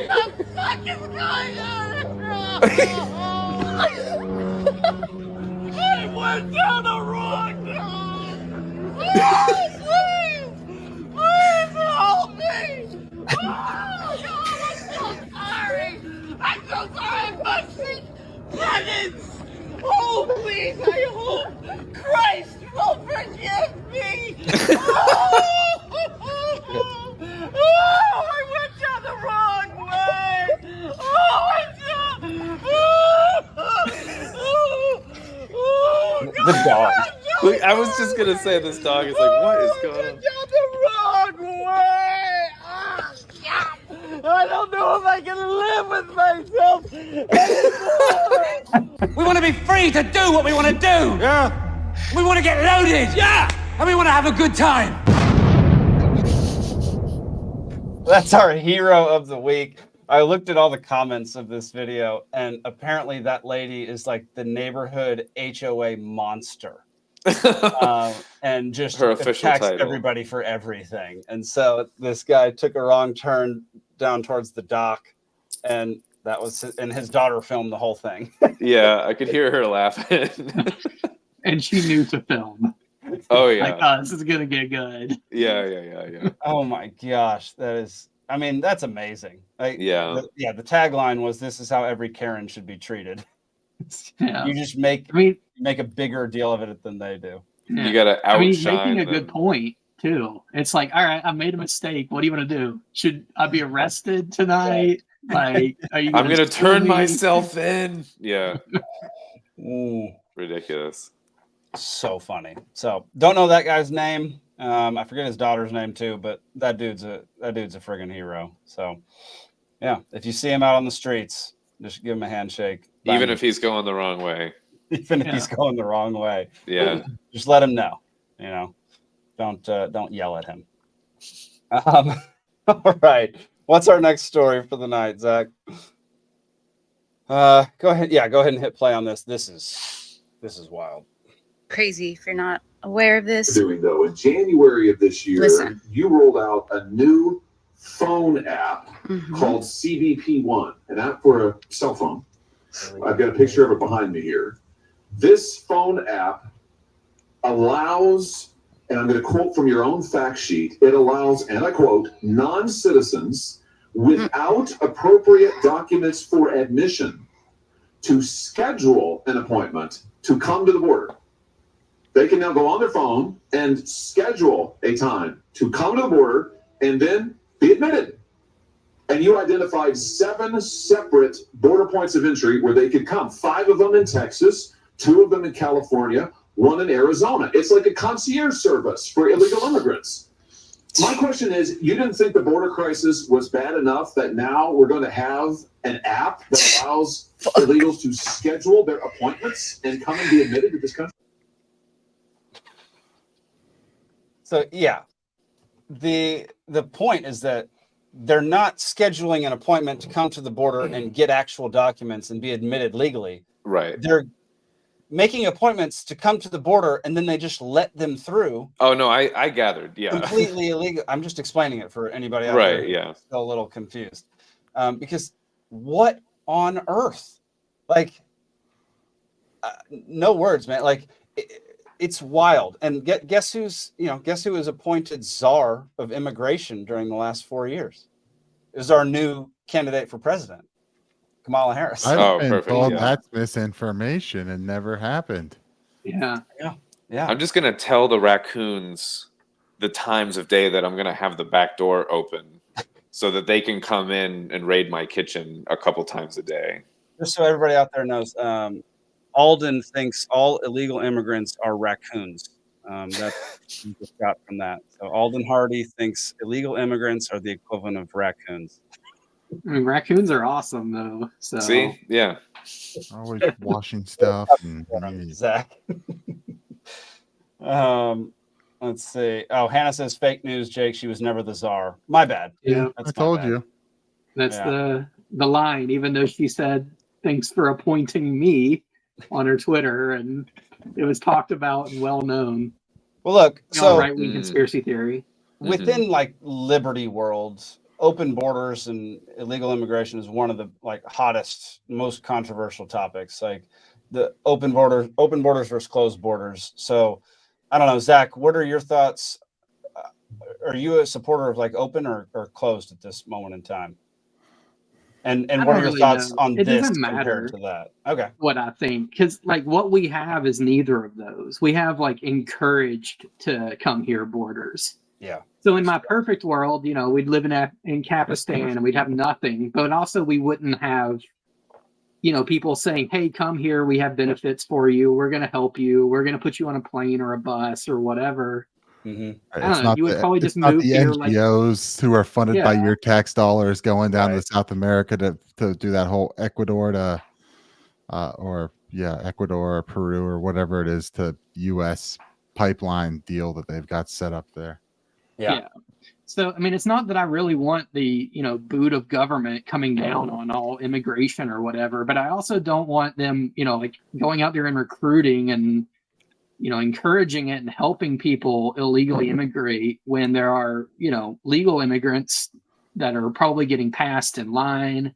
What the fuck is going on? I went down the wrong dock. Please! Please help me! Oh, God, I'm so sorry! I'm so sorry! I'm pushing penance! Oh, please, I hope Christ will forgive me! Oh, I went down the wrong way! Oh, The dog. Look, I was just gonna say this dog is like, what is going on? Down the wrong way! Oh, God. I don't know if I can live with myself anymore! We want to be free to do what we want to do. Yeah. We want to get loaded. Yeah! And we want to have a good time. That's our hero of the week. I looked at all the comments of this video, and apparently that lady is like the neighborhood HOA monster. And just her official attacks title. everybody for everything. And so this guy took a wrong turn down towards the dock, and that was and his daughter filmed the whole thing. Yeah, I could hear her laughing. And she knew to film. Oh yeah. Like, oh, this is gonna get good. Yeah. Oh my gosh, that's amazing. Yeah. The tagline was, "This is how every Karen should be treated." Yeah. You just make a bigger deal of it than they do. Yeah. You gotta outshine making a them. good point too. It's like, all right, I made a mistake. What do you want to do? Should I be arrested tonight? Like, are you? I'm gonna turn me? myself in. Yeah. Ooh, Ridiculous. so funny. So don't know that guy's name. I forget his daughter's name too, but that dude's a friggin' hero. So yeah, if you see him out on the streets, just give him a handshake. Even if he's going the wrong way. Even if he's going the wrong way. Yeah. Just let him know. Don't yell at him. All right. What's our next story for the night, Zach? Go ahead. Yeah, go ahead and hit play on this. This is wild. Crazy if you're not aware of this. Doing though, in January of this year, you rolled out a new phone app called CBP1, an app for a cell phone. I've got a picture of it behind me here. This phone app allows, and I'm going to quote from your own fact sheet, it allows, and I quote, non-citizens without appropriate documents for admission to schedule an appointment to come to the border. They can now go on their phone and schedule a time to come to the border and then be admitted. And you identified 7 separate border points of entry where they could come. 5 of them in Texas, 2 of them in California, 1 in Arizona. It's like a concierge service for illegal immigrants. My question is, you didn't think the border crisis was bad enough that now we're going to have an app that allows illegals to schedule their appointments and come and be admitted to this country? So yeah, the point is that they're not scheduling an appointment to come to the border and get actual documents and be admitted legally. Right. They're making appointments to come to the border, and then they just let them through. Oh no, I gathered. Yeah. Completely illegal. I'm just explaining it for anybody out Right, there who's yeah. still a little confused. Because what on earth? Like, no words, man. Like, it's wild. And guess who was appointed czar of immigration during the last 4 years? It was our new candidate for president, Kamala Harris. I've been told that's misinformation and never happened. Yeah. I'm just gonna tell the raccoons the times of day that I'm gonna have the back door open so that they can come in and raid my kitchen a couple times a day. Just so everybody out there knows, Alden thinks all illegal immigrants are raccoons. That's what we just got from that. So Alden Hardee thinks illegal immigrants are the equivalent of raccoons. I mean, raccoons are awesome, though. So See, yeah, always washing stuff. Zach. Let's see. Oh, Hannah says fake news, Jake. She was never the czar. My bad. Yeah, That's I told you. That's the line. Even though she said thanks for appointing me on her Twitter, and it was talked about and well known. Well, look, so right-wing conspiracy theory within like liberty worlds, open borders and illegal immigration is one of the like hottest, most controversial topics. Like the open borders versus closed borders. So I don't know, Zach, what are your thoughts? Are you a supporter of like open or closed at this moment in time? And what are your thoughts on this compared to that? Okay. What I think, because like what we have is neither of those. We have like encouraged to come here borders. Yeah. So in my perfect world, we'd live in Kapistan and we'd have nothing, but also we wouldn't have, people saying, hey, come here. We have benefits for you. We're going to help you. We're going to put you on a plane or a bus or whatever. Mm-hmm. I don't know. You would probably just move the here. NGOs who are funded by your tax dollars going down to South America to do that whole Ecuador to, Ecuador or Peru or whatever it is to U.S. pipeline deal that they've got set up there. Yeah. So, I mean, it's not that I really want the, boot of government coming down on all immigration or whatever, but I also don't want them, like going out there and recruiting and, encouraging it and helping people illegally immigrate when there are, legal immigrants that are probably getting passed in line.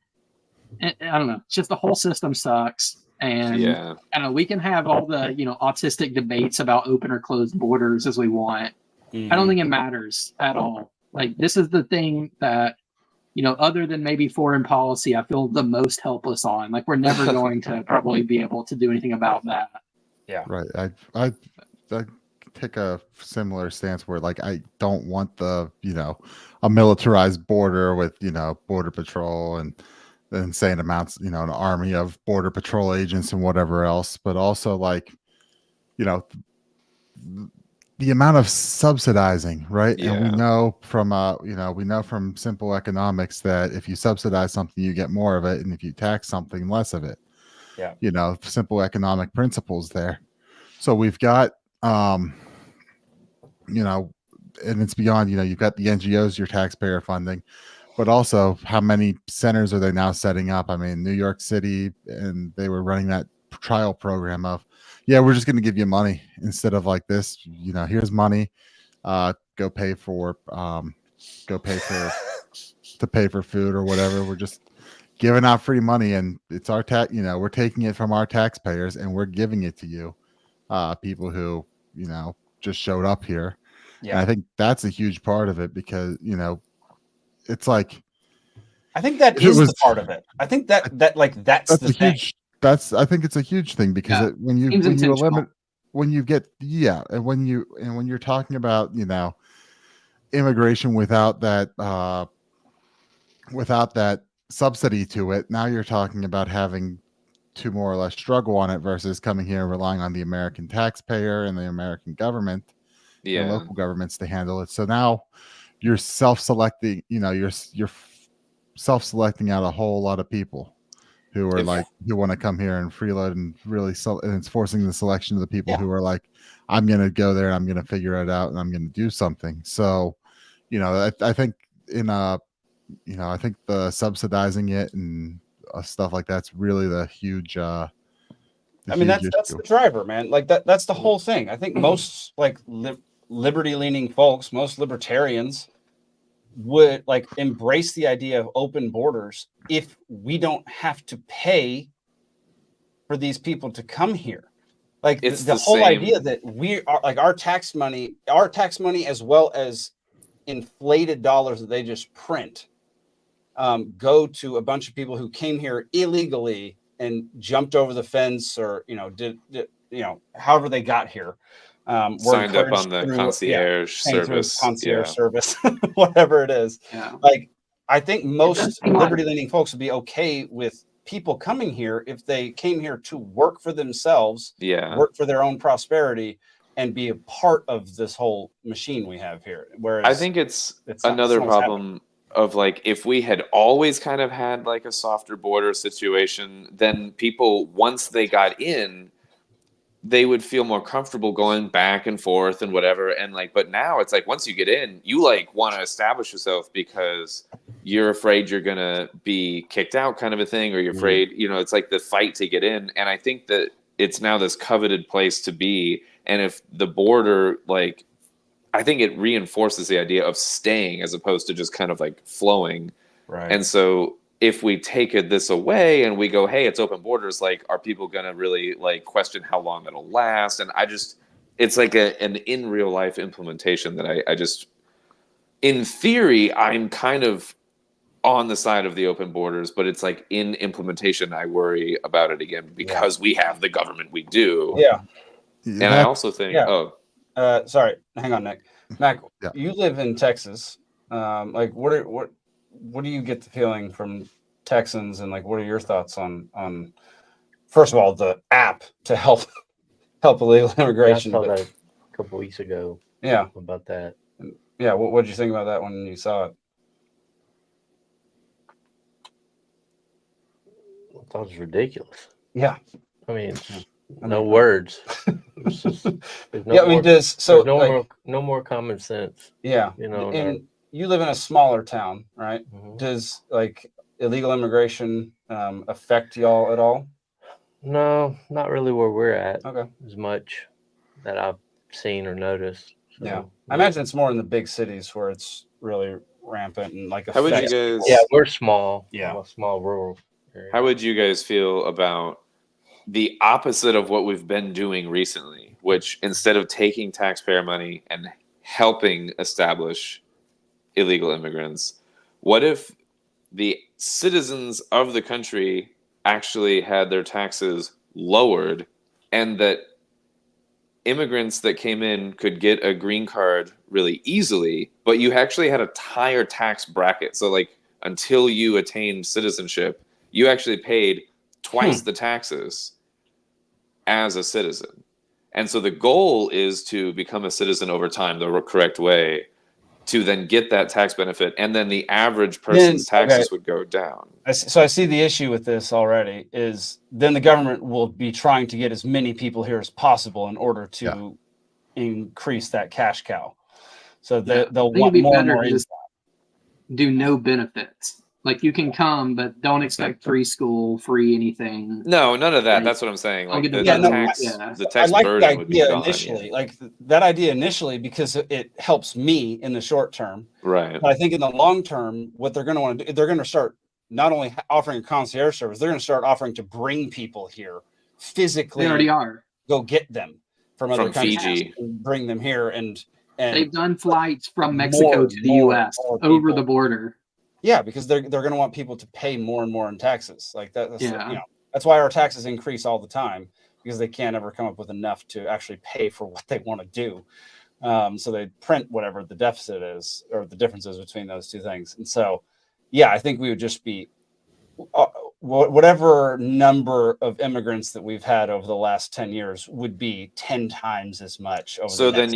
And, I don't know. It's just the whole system sucks. And I don't know, we can have all the, autistic debates about open or closed borders as we want. I don't think it matters at all. Like, this is the thing that, other than maybe foreign policy, I feel the most helpless on. Like, we're never going to probably be able to do anything about that. Yeah. Right. I take a similar stance where, like, I don't want the, a militarized border with, border patrol and insane amounts, an army of border patrol agents and whatever else, but also like, the amount of subsidizing, right? Yeah. And we know from simple economics that if you subsidize something, you get more of it, and if you tax something, less of it. Yeah. Simple economic principles there. So we've got, and it's beyond, you've got the NGOs, your taxpayer funding, but also how many centers are they now setting up? I mean, New York City, and they were running that trial program of, we're just going to give you money instead of like this, here's money, go pay for food or whatever. We're just giving out free money, and it's our tax, we're taking it from our taxpayers and we're giving it to you, people who, just showed up here. Yeah. And I think that's a huge part of it because, it's like, I think that is the part of it. I think that's the thing. I think it's a huge thing because when you're talking about, immigration without that subsidy to it, now you're talking about having to more or less struggle on it versus coming here and relying on the American taxpayer and the American government and local governments to handle it. So now you're self-selecting, you're self-selecting out a whole lot of people who are who want to come here and freeload and really and it's forcing the selection of the people who are like, I'm going to go there and I'm going to figure it out and I'm going to do something. So, I think in a I think the subsidizing it and stuff like that's really the huge. I mean, that's the driver, man. Like that's the whole thing. I think most like liberty-leaning folks, most libertarians would like embrace the idea of open borders if we don't have to pay for these people to come here. Like the whole idea that we are like our tax money as well as inflated dollars that they just print go to a bunch of people who came here illegally and jumped over the fence or did however they got here, signed up on the concierge service, whatever it is. Like I think most liberty-leaning folks would be okay with people coming here if they came here to work for themselves, work for their own prosperity, and be a part of this whole machine we have here. Whereas I think it's another problem of like, if we had always kind of had like a softer border situation, then people, once they got in, they would feel more comfortable going back and forth and whatever. And like, but now it's like, once you get in, you like want to establish yourself because you're afraid you're going to be kicked out kind of a thing, or you're afraid, it's like the fight to get in. And I think that it's now this coveted place to be. And if the border, like, I think it reinforces the idea of staying as opposed to just kind of like flowing. Right. And so if we take this away and we go, hey, it's open borders, like, are people going to really like question how long it'll last? And it's like an in real life implementation that I just, in theory, I'm kind of on the side of the open borders, but it's like in implementation, I worry about it again because we have the government we do. Yeah. And I also think, sorry, hang on, Nick. Mac, you live in Texas. Like, what do you get the feeling from Texans, and like, what are your thoughts on first of all, the app to help illegal immigration? I saw that a couple weeks ago. Yeah, about that. Yeah, what did you think about that when you saw it? I thought it was ridiculous. Yeah, I mean, no words. Just, no more common sense. Yeah, and you live in a smaller town, right? Mm-hmm. Does like illegal immigration affect y'all at all? No, not really where we're at. Okay, as much that I've seen or noticed. So, yeah, I imagine it's more in the big cities where it's really rampant and like. How would you guys? Yeah, we're small. Yeah, a small rural area. How would you guys feel about the opposite of what we've been doing recently, which instead of taking taxpayer money and helping establish illegal immigrants, what if the citizens of the country actually had their taxes lowered, and that immigrants that came in could get a green card really easily, but you actually had a higher tax bracket? So like, until you attained citizenship, you actually paid twice the taxes as a citizen. And so the goal is to become a citizen over time the correct way, to then get that tax benefit, and then the average person's taxes would go down. So I see the issue with this already is then the government will be trying to get as many people here as possible in order to increase that cash cow. So they'll want more and more. Do no benefits. Like, you can come, but don't expect free school, free anything. No, none of that. Like, that's what I'm saying. Like the tax burden would be gone. Initially, like that idea initially, because it helps me in the short term. Right. But I think in the long term, what they're going to want to do, they're going to start not only offering a concierge service, they're going to start offering to bring people here physically. They already are. Go get them from other countries, Fiji, and bring them here, and they've done flights from Mexico to the U.S. over the border. Yeah, because they're going to want people to pay more and more in taxes. Like that's that's why our taxes increase all the time, because they can't ever come up with enough to actually pay for what they want to do. So they print whatever the deficit is, or the difference is between those two things. And so, yeah, I think we would just be whatever number of immigrants that we've had over the last 10 years would be 10 times as much. So then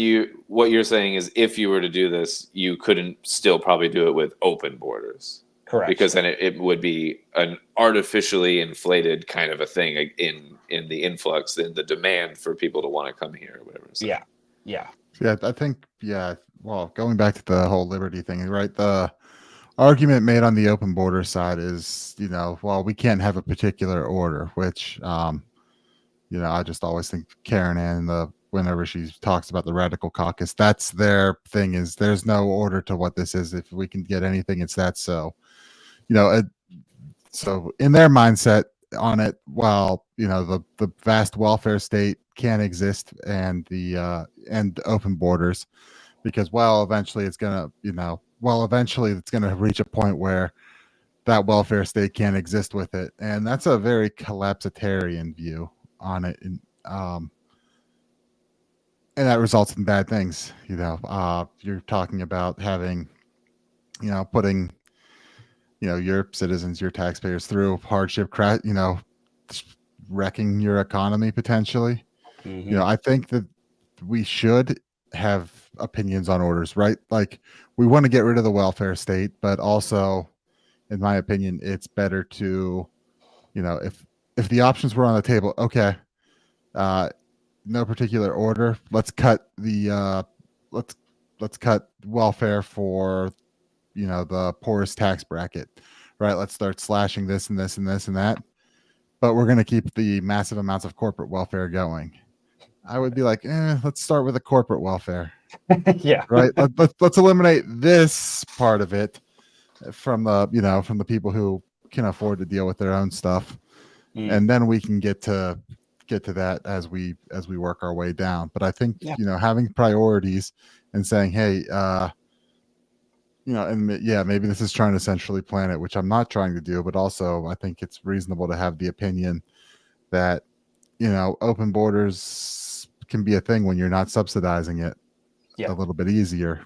what you're saying is, if you were to do this, you couldn't still probably do it with open borders. Correct. Because then it would be an artificially inflated kind of a thing in the influx, in the demand for people to want to come here or whatever. So. Yeah. I think, well, going back to the whole liberty thing, right? argument made on the open border side is, well, we can't have a particular order, which, I just always think Karen Ann, whenever she talks about the radical caucus, that's their thing, is there's no order to what this is. If we can get anything, it's that. So, so in their mindset on it, while, the vast welfare state can exist and and open borders, because, eventually it's going to reach a point where that welfare state can't exist with it. And that's a very collapsitarian view on it. And that results in bad things. You're talking about having, putting, your citizens, your taxpayers through hardship, wrecking your economy potentially. Mm-hmm. I think that we should have opinions on orders, right? Like, we want to get rid of the welfare state, but also, in my opinion, it's better to, if the options were on the table, okay, no particular order, let's cut the let's cut welfare for, the poorest tax bracket, right? Let's start slashing this and this and this and that, but we're going to keep the massive amounts of corporate welfare going. I would be like, let's start with the corporate welfare. Yeah. Right. Let's eliminate this part of it from the people who can afford to deal with their own stuff. And then we can get to that as we work our way down. But I think, having priorities and saying, hey, maybe this is trying to centrally plan it, which I'm not trying to do, but also I think it's reasonable to have the opinion that, open borders can be a thing when you're not subsidizing it a little bit easier.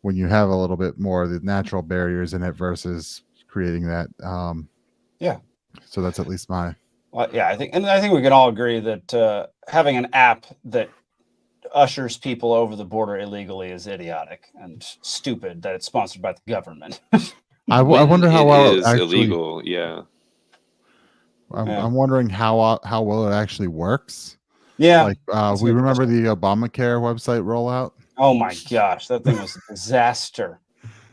When you have a little bit more of the natural barriers in it versus creating that. So that's at least my. Well, yeah, I think we can all agree that having an app that ushers people over the border illegally is idiotic and stupid. That it's sponsored by the government. I wonder how well it is illegal. Yeah. I'm wondering how well it actually works. Yeah. Like we remember the Obamacare website rollout. Oh my gosh, that thing was a disaster.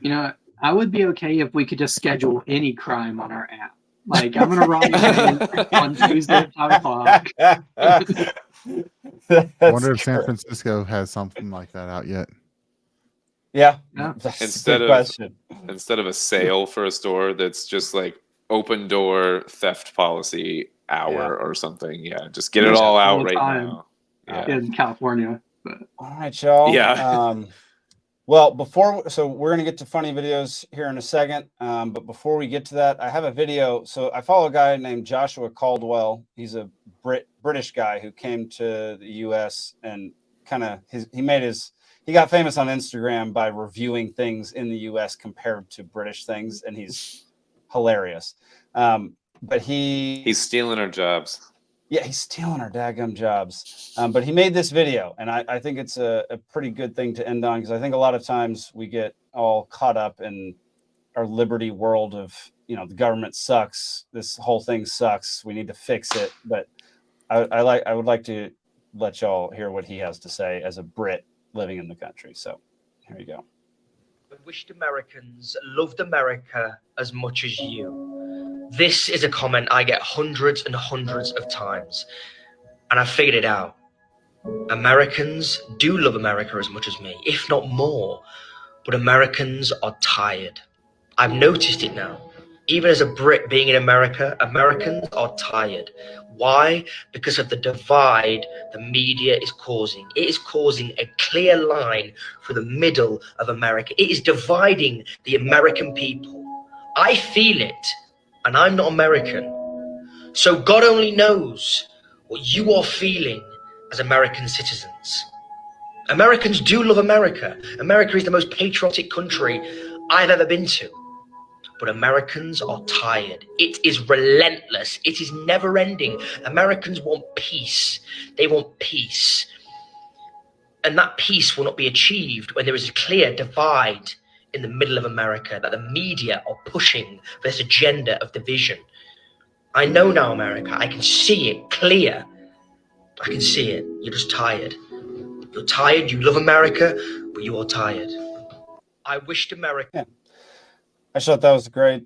I would be okay if we could just schedule any crime on our app. Like, I'm gonna run on Tuesday at 5 o'clock. I wonder if San Francisco has something like that out yet. Yeah. Instead of a sale for a store that's just like open door theft policy hour or something. Yeah, just get it all out right now. Yeah. In California. But. All right, y'all. Yeah. Well, so we're going to get to funny videos here in a second. But before we get to that, I have a video. So I follow a guy named Joshua Caldwell. He's a British guy who came to the U.S. and he got famous on Instagram by reviewing things in the U.S. compared to British things. And he's hilarious. But he's stealing our jobs. Yeah, he's stealing our daggum jobs. But he made this video, and I think it's a pretty good thing to end on, because I think a lot of times we get all caught up in our liberty world of, the government sucks. This whole thing sucks. We need to fix it. But I would like to let y'all hear what he has to say as a Brit living in the country. So here you go. I wished Americans loved America as much as you. This is a comment I get hundreds and hundreds of times, and I figured it out. Americans do love America as much as me, if not more, but Americans are tired. I've noticed it now. Even as a Brit being in America, Americans are tired. Why? Because of the divide the media is causing. It is causing a clear line for the middle of America. It is dividing the American people. I feel it, and I'm not American. So God only knows what you are feeling as American citizens. Americans do love America. America is the most patriotic country I've ever been to. But Americans are tired. It is relentless. It is never ending. Americans want peace. They want peace. And that peace will not be achieved when there is a clear divide in the middle of America, that the media are pushing for this agenda of division. I know now, America. I can see it clear. I can see it. You're just tired. You're tired. You love America, but you are tired. I wished America. Yeah. I thought that was a great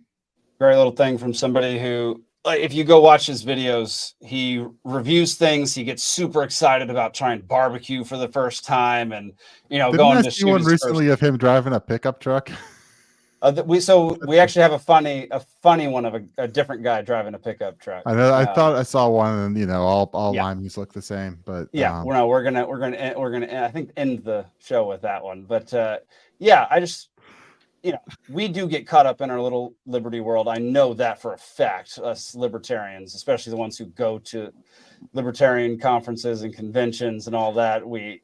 little thing from somebody who, like, if you go watch his videos, he reviews things. He gets super excited about trying barbecue for the first time, and Didn't going I to see shoot one his recently first. of him driving a pickup truck? We actually have a funny one of a different guy driving a pickup truck. I know. I thought I saw one, and all limeys look the same. But yeah, we're gonna I think end the show with that one. But I just we do get caught up in our little liberty world. I know that for a fact. Us libertarians, especially the ones who go to libertarian conferences and conventions and all that, we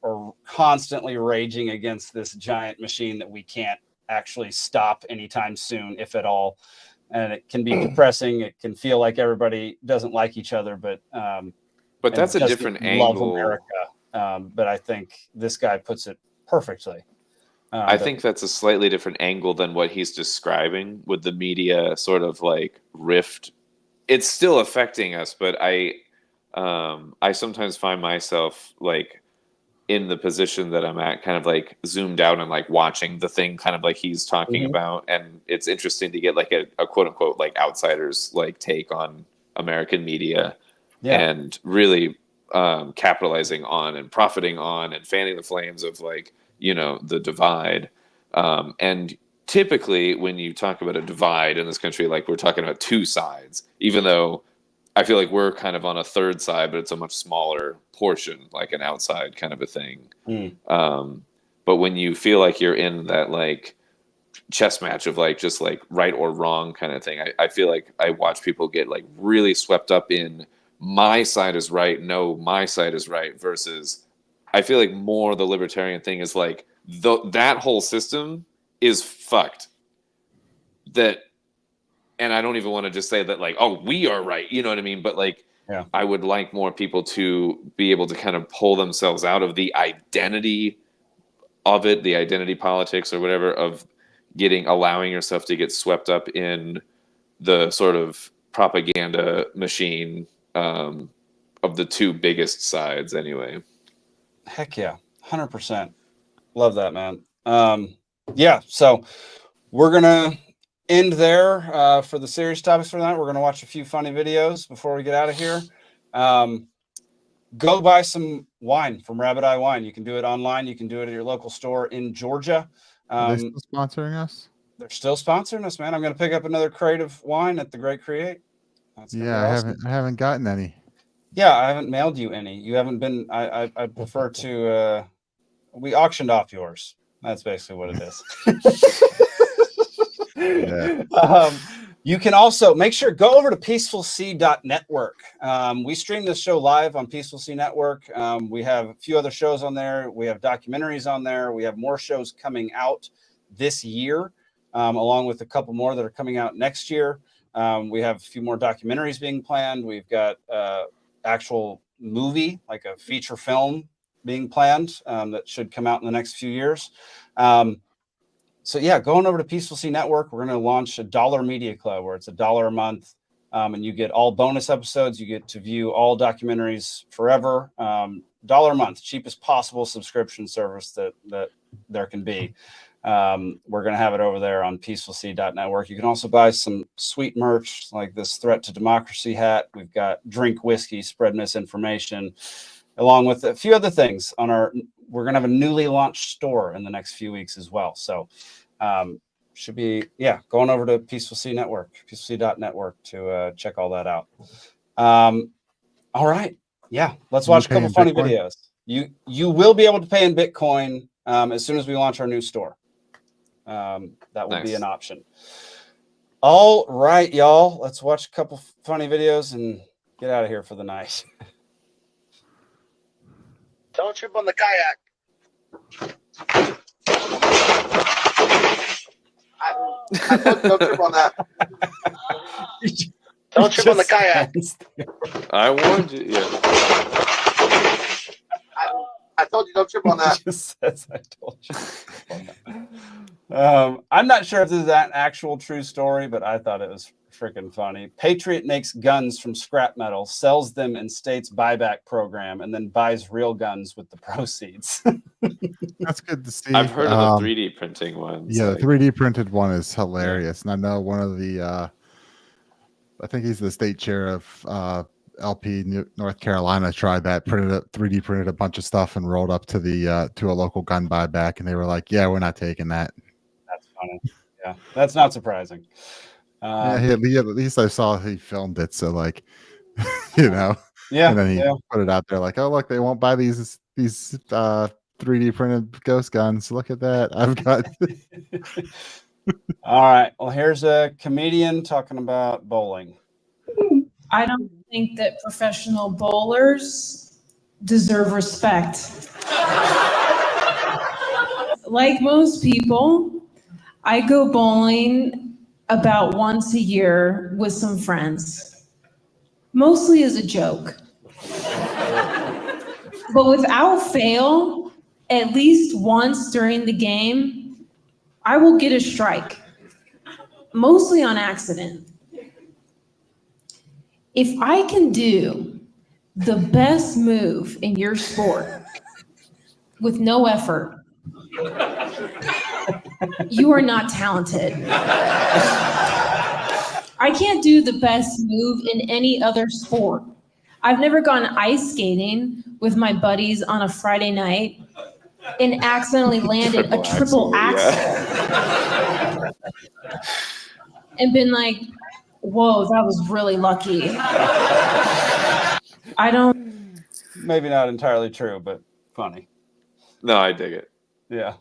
are constantly raging against this giant machine that we can't actually stop anytime soon, if at all. And it can be depressing. It can feel like everybody doesn't like each other, but that's a different angle. Love America. But I think this guy puts it perfectly. I think that's a slightly different angle than what he's describing with the media sort of like rift. It's still affecting us, but I sometimes find myself like in the position that I'm at, kind of like zoomed out and like watching the thing kind of like he's talking about. And it's interesting to get like a quote unquote like outsider's like take on American media and really capitalizing on and profiting on and fanning the flames of like, the divide. And typically when you talk about a divide in this country, like we're talking about two sides, even though I feel like we're kind of on a third side, but it's a much smaller portion, like an outside kind of a thing. But when you feel like you're in that like chess match of like just like right or wrong kind of thing, I feel like I watch people get like really swept up in my side is right, no, my side is right, versus I feel like more the libertarian thing is like that whole system is fucked. And I don't even want to just say that like, oh, we are right. You know what I mean? But like, I would like more people to be able to kind of pull themselves out of the identity of it, the identity politics or whatever, of allowing yourself to get swept up in the sort of propaganda machine of the two biggest sides anyway. Heck yeah. 100%. Love that, man. So we're going to end there for the serious topics for that. We're going to watch a few funny videos before we get out of here. Go buy some wine from Rabbit Eye Wine. You can do it online. You can do it at your local store in Georgia. Are they still sponsoring us? They're still sponsoring us, man. I'm going to pick up another crate of wine at the Great Create. I haven't gotten any. Yeah, I haven't mailed you any. You haven't been. I prefer to. We auctioned off yours. That's basically what it is. You can also make sure go over to peacefulsea.network. We stream this show live on Peaceful Sea Network. We have a few other shows on there. We have documentaries on there. We have more shows coming out this year, along with a couple more that are coming out next year. We have a few more documentaries being planned. We've got actual movie, like a feature film being planned that should come out in the next few years. Going over to Peaceful Sea Network, we're going to launch a $1 media club where it's $1 a month, and you get all bonus episodes. You get to view all documentaries forever. $1 a month, cheapest possible subscription service that there can be. We're going to have it over there on peacefulsea.network. You can also buy some sweet merch like this Threat to Democracy hat. We've got Drink Whiskey, Spread Misinformation, along with a few other things we're going to have a newly launched store in the next few weeks as well. So should be, going over to Peaceful Sea Network, peacefulsea.network to check all that out. All right. Yeah. Let's watch a couple funny videos. You will be able to pay in Bitcoin as soon as we launch our new store. That will be an option. All right, y'all. Let's watch a couple funny videos and get out of here for the night. Don't trip on the kayak. I told you don't trip on that. Don't trip on the kayak. I warned you. Yeah. I told you don't trip on that. Just says I told you. I'm not sure if this is an actual true story, but I thought it was freaking funny. Patriot makes guns from scrap metal, sells them in state's buyback program, and then buys real guns with the proceeds. That's good to see. I've heard of the 3D printing ones. Yeah, the 3D printed one is hilarious. And I know one of the, I think he's the state chair of LP North Carolina, tried that, 3D printed a bunch of stuff and rolled up to the to a local gun buyback, and they were like, "Yeah, we're not taking that." That's funny. Yeah, that's not surprising. Yeah, at least I saw he filmed it, so like, you know, yeah. And then he put it out there like, "Oh, look, they won't buy these 3D printed ghost guns. Look at that, I've got." All right. Well, here's a comedian talking about bowling. I don't think that professional bowlers deserve respect. Like most people, I go bowling about once a year with some friends, mostly as a joke. But without fail, at least once during the game, I will get a strike, mostly on accident. If I can do the best move in your sport with no effort, you are not talented. I can't do the best move in any other sport. I've never gone ice skating with my buddies on a Friday night and accidentally landed a triple axel. And been like, whoa, that was really lucky. I don't. Maybe not entirely true, but funny. No, I dig it. Yeah.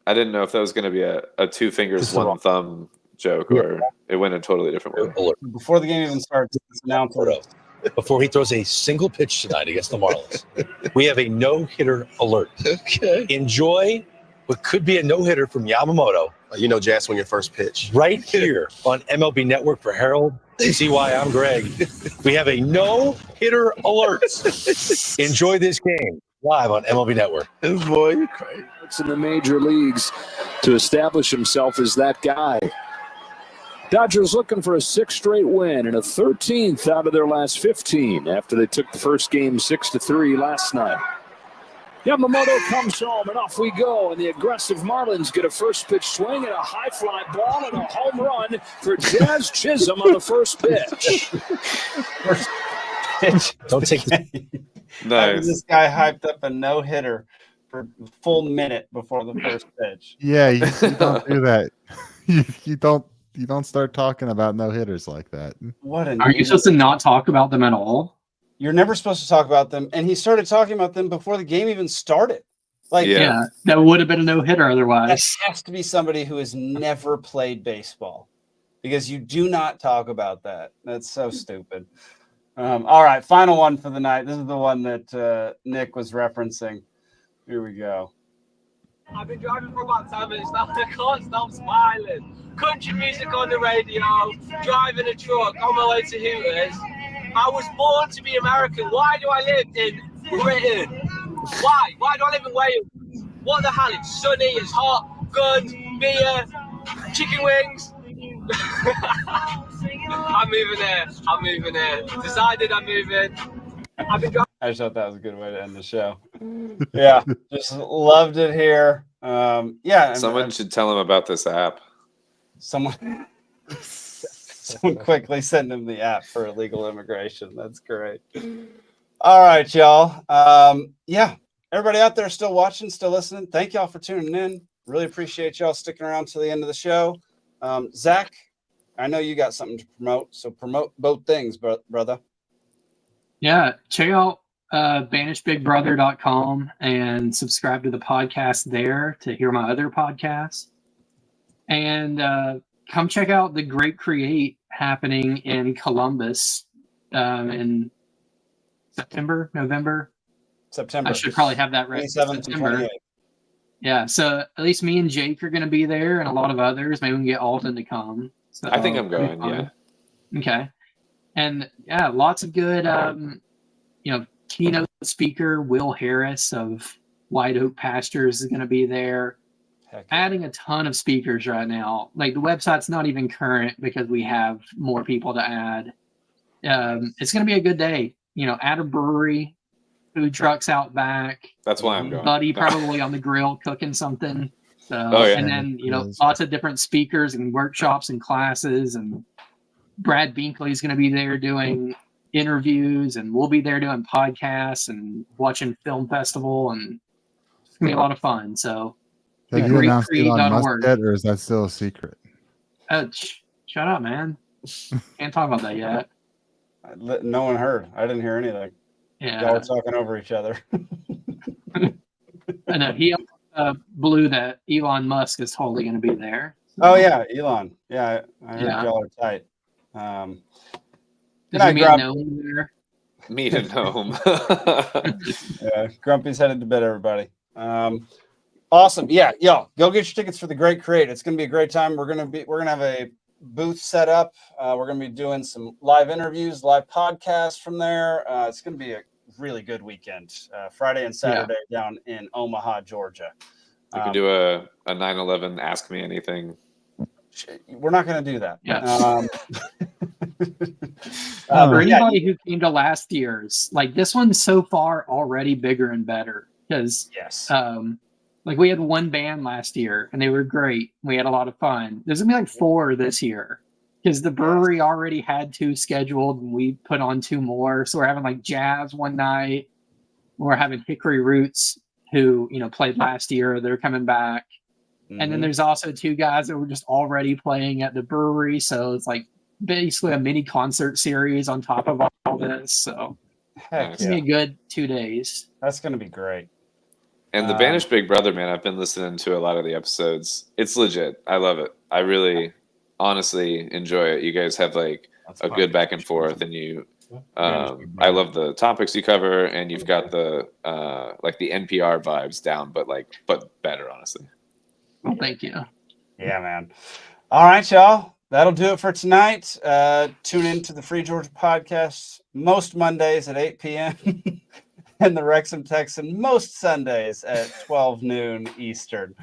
I didn't know if that was going to be a two fingers, one thumb joke, or it went a totally different way. Before the game even starts, it's announced. Before he throws a single pitch tonight against the Marlins, we have a no-hitter alert. Okay. Enjoy what could be a no-hitter from Yamamoto. You know, Jazz, when your first pitch. Right here on MLB Network for Harold. CY, I'm Greg. We have a no-hitter alert. Enjoy this game live on MLB Network. Oh boy, you're crazy. It's in the major leagues to establish himself as that guy. Dodgers looking for a 6th straight win and a 13th out of their last 15 after they took the first game 6-3 last night. Yamamoto comes home and off we go, and the aggressive Marlins get a first pitch swing and a high fly ball and a home run for Jazz Chisholm on the first pitch. Don't take the Nice. This guy hyped up a no hitter for a full minute before the first pitch. Yeah, you don't do that. You don't start talking about no hitters like that. Are you supposed to not talk about them at all? You're never supposed to talk about them, and he started talking about them before the game even started. Like, yeah, that would have been a no hitter otherwise. That has to be somebody who has never played baseball, because you do not talk about that. That's so stupid. All right, final one for the night. This is the one that Nick was referencing. Here we go. I've been driving for about 10 minutes now. I can't stop smiling. Country music on the radio, driving a truck on my way to Hilton. I was born to be American. Why do I live in Britain? Why? Why do I live in Wales? What the hell? It's sunny, it's hot, guns, beer, chicken wings. I'm moving here. Decided I'm moving. I've been driving. I just thought that was a good way to end the show. Yeah, just loved it here. Yeah. Someone should tell him about this app. Someone quickly send him the app for illegal immigration. That's great. All right, y'all. Yeah, everybody out there still watching, still listening. Thank y'all for tuning in. Really appreciate y'all sticking around to the end of the show. Zach, I know you got something to promote, so promote both things, brother. Yeah, check out banishedbigbrother.com and subscribe to the podcast there to hear my other podcasts. And come check out the Great Create happening in Columbus in November. I should probably have that right. September. Yeah, so at least me and Jake are going to be there, and a lot of others. Maybe we can get Alden to come. So, I think I'm going. Yeah. Okay. And yeah, lots of good, keynote speaker Will Harris of White Oak Pastures is going to be there. Adding a ton of speakers right now. Like the website's not even current because we have more people to add. It's going to be a good day. At a brewery, food trucks out back. That's why I'm going. Buddy probably on the grill cooking something. So, and then lots of different speakers and workshops and classes, and Brad Binkley's going to be there doing interviews, and we'll be there doing podcasts and watching film festival, and it's going to be a lot of fun. So, have you announced Elon Musk yet, or is that still a secret? Shut up, man. Can't talk about that yet. No one heard. I didn't hear anything. Yeah, y'all were talking over each other. I know he blew that Elon Musk is totally going to be there. Oh yeah, Elon. Yeah, I heard y'all are tight. Does he meet a gnome there? Meet a gnome. Yeah, Grumpy's headed to bed, everybody. Awesome. Yeah, y'all go get your tickets for the Great Create. It's gonna be a great time. We're gonna have a booth set up. We're gonna be doing some live interviews, live podcasts from there. It's gonna be a really good weekend. Friday and Saturday down in Omaha, Georgia. You can do a 9/11 Ask Me Anything. We're not going to do that. Yeah. For anybody who came to last year's, like this one's so far already bigger and better because like we had one band last year and they were great. We had a lot of fun. There's gonna be like 4 this year because the brewery already had 2 scheduled and we put on 2 more. So we're having like jazz one night. We're having Hickory Roots, who played last year. They're coming back. And then there's also 2 guys that were just already playing at the brewery. So it's like basically a mini concert series on top of all this. So it's going to be a good 2 days. That's going to be great. And the Banished Big Brother, man, I've been listening to a lot of the episodes. It's legit. I love it. I really honestly enjoy it. You guys have like a good back and forth, and you I love the topics you cover, and you've got the like the NPR vibes down, but better, honestly. Well, thank you. Yeah, man. All right, y'all. That'll do it for tonight. Tune in to the Free Georgia podcast most Mondays at 8 p.m. and the Wrexham Texan most Sundays at 12 noon Eastern.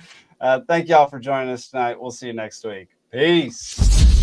Thank y'all for joining us tonight. We'll see you next week. Peace.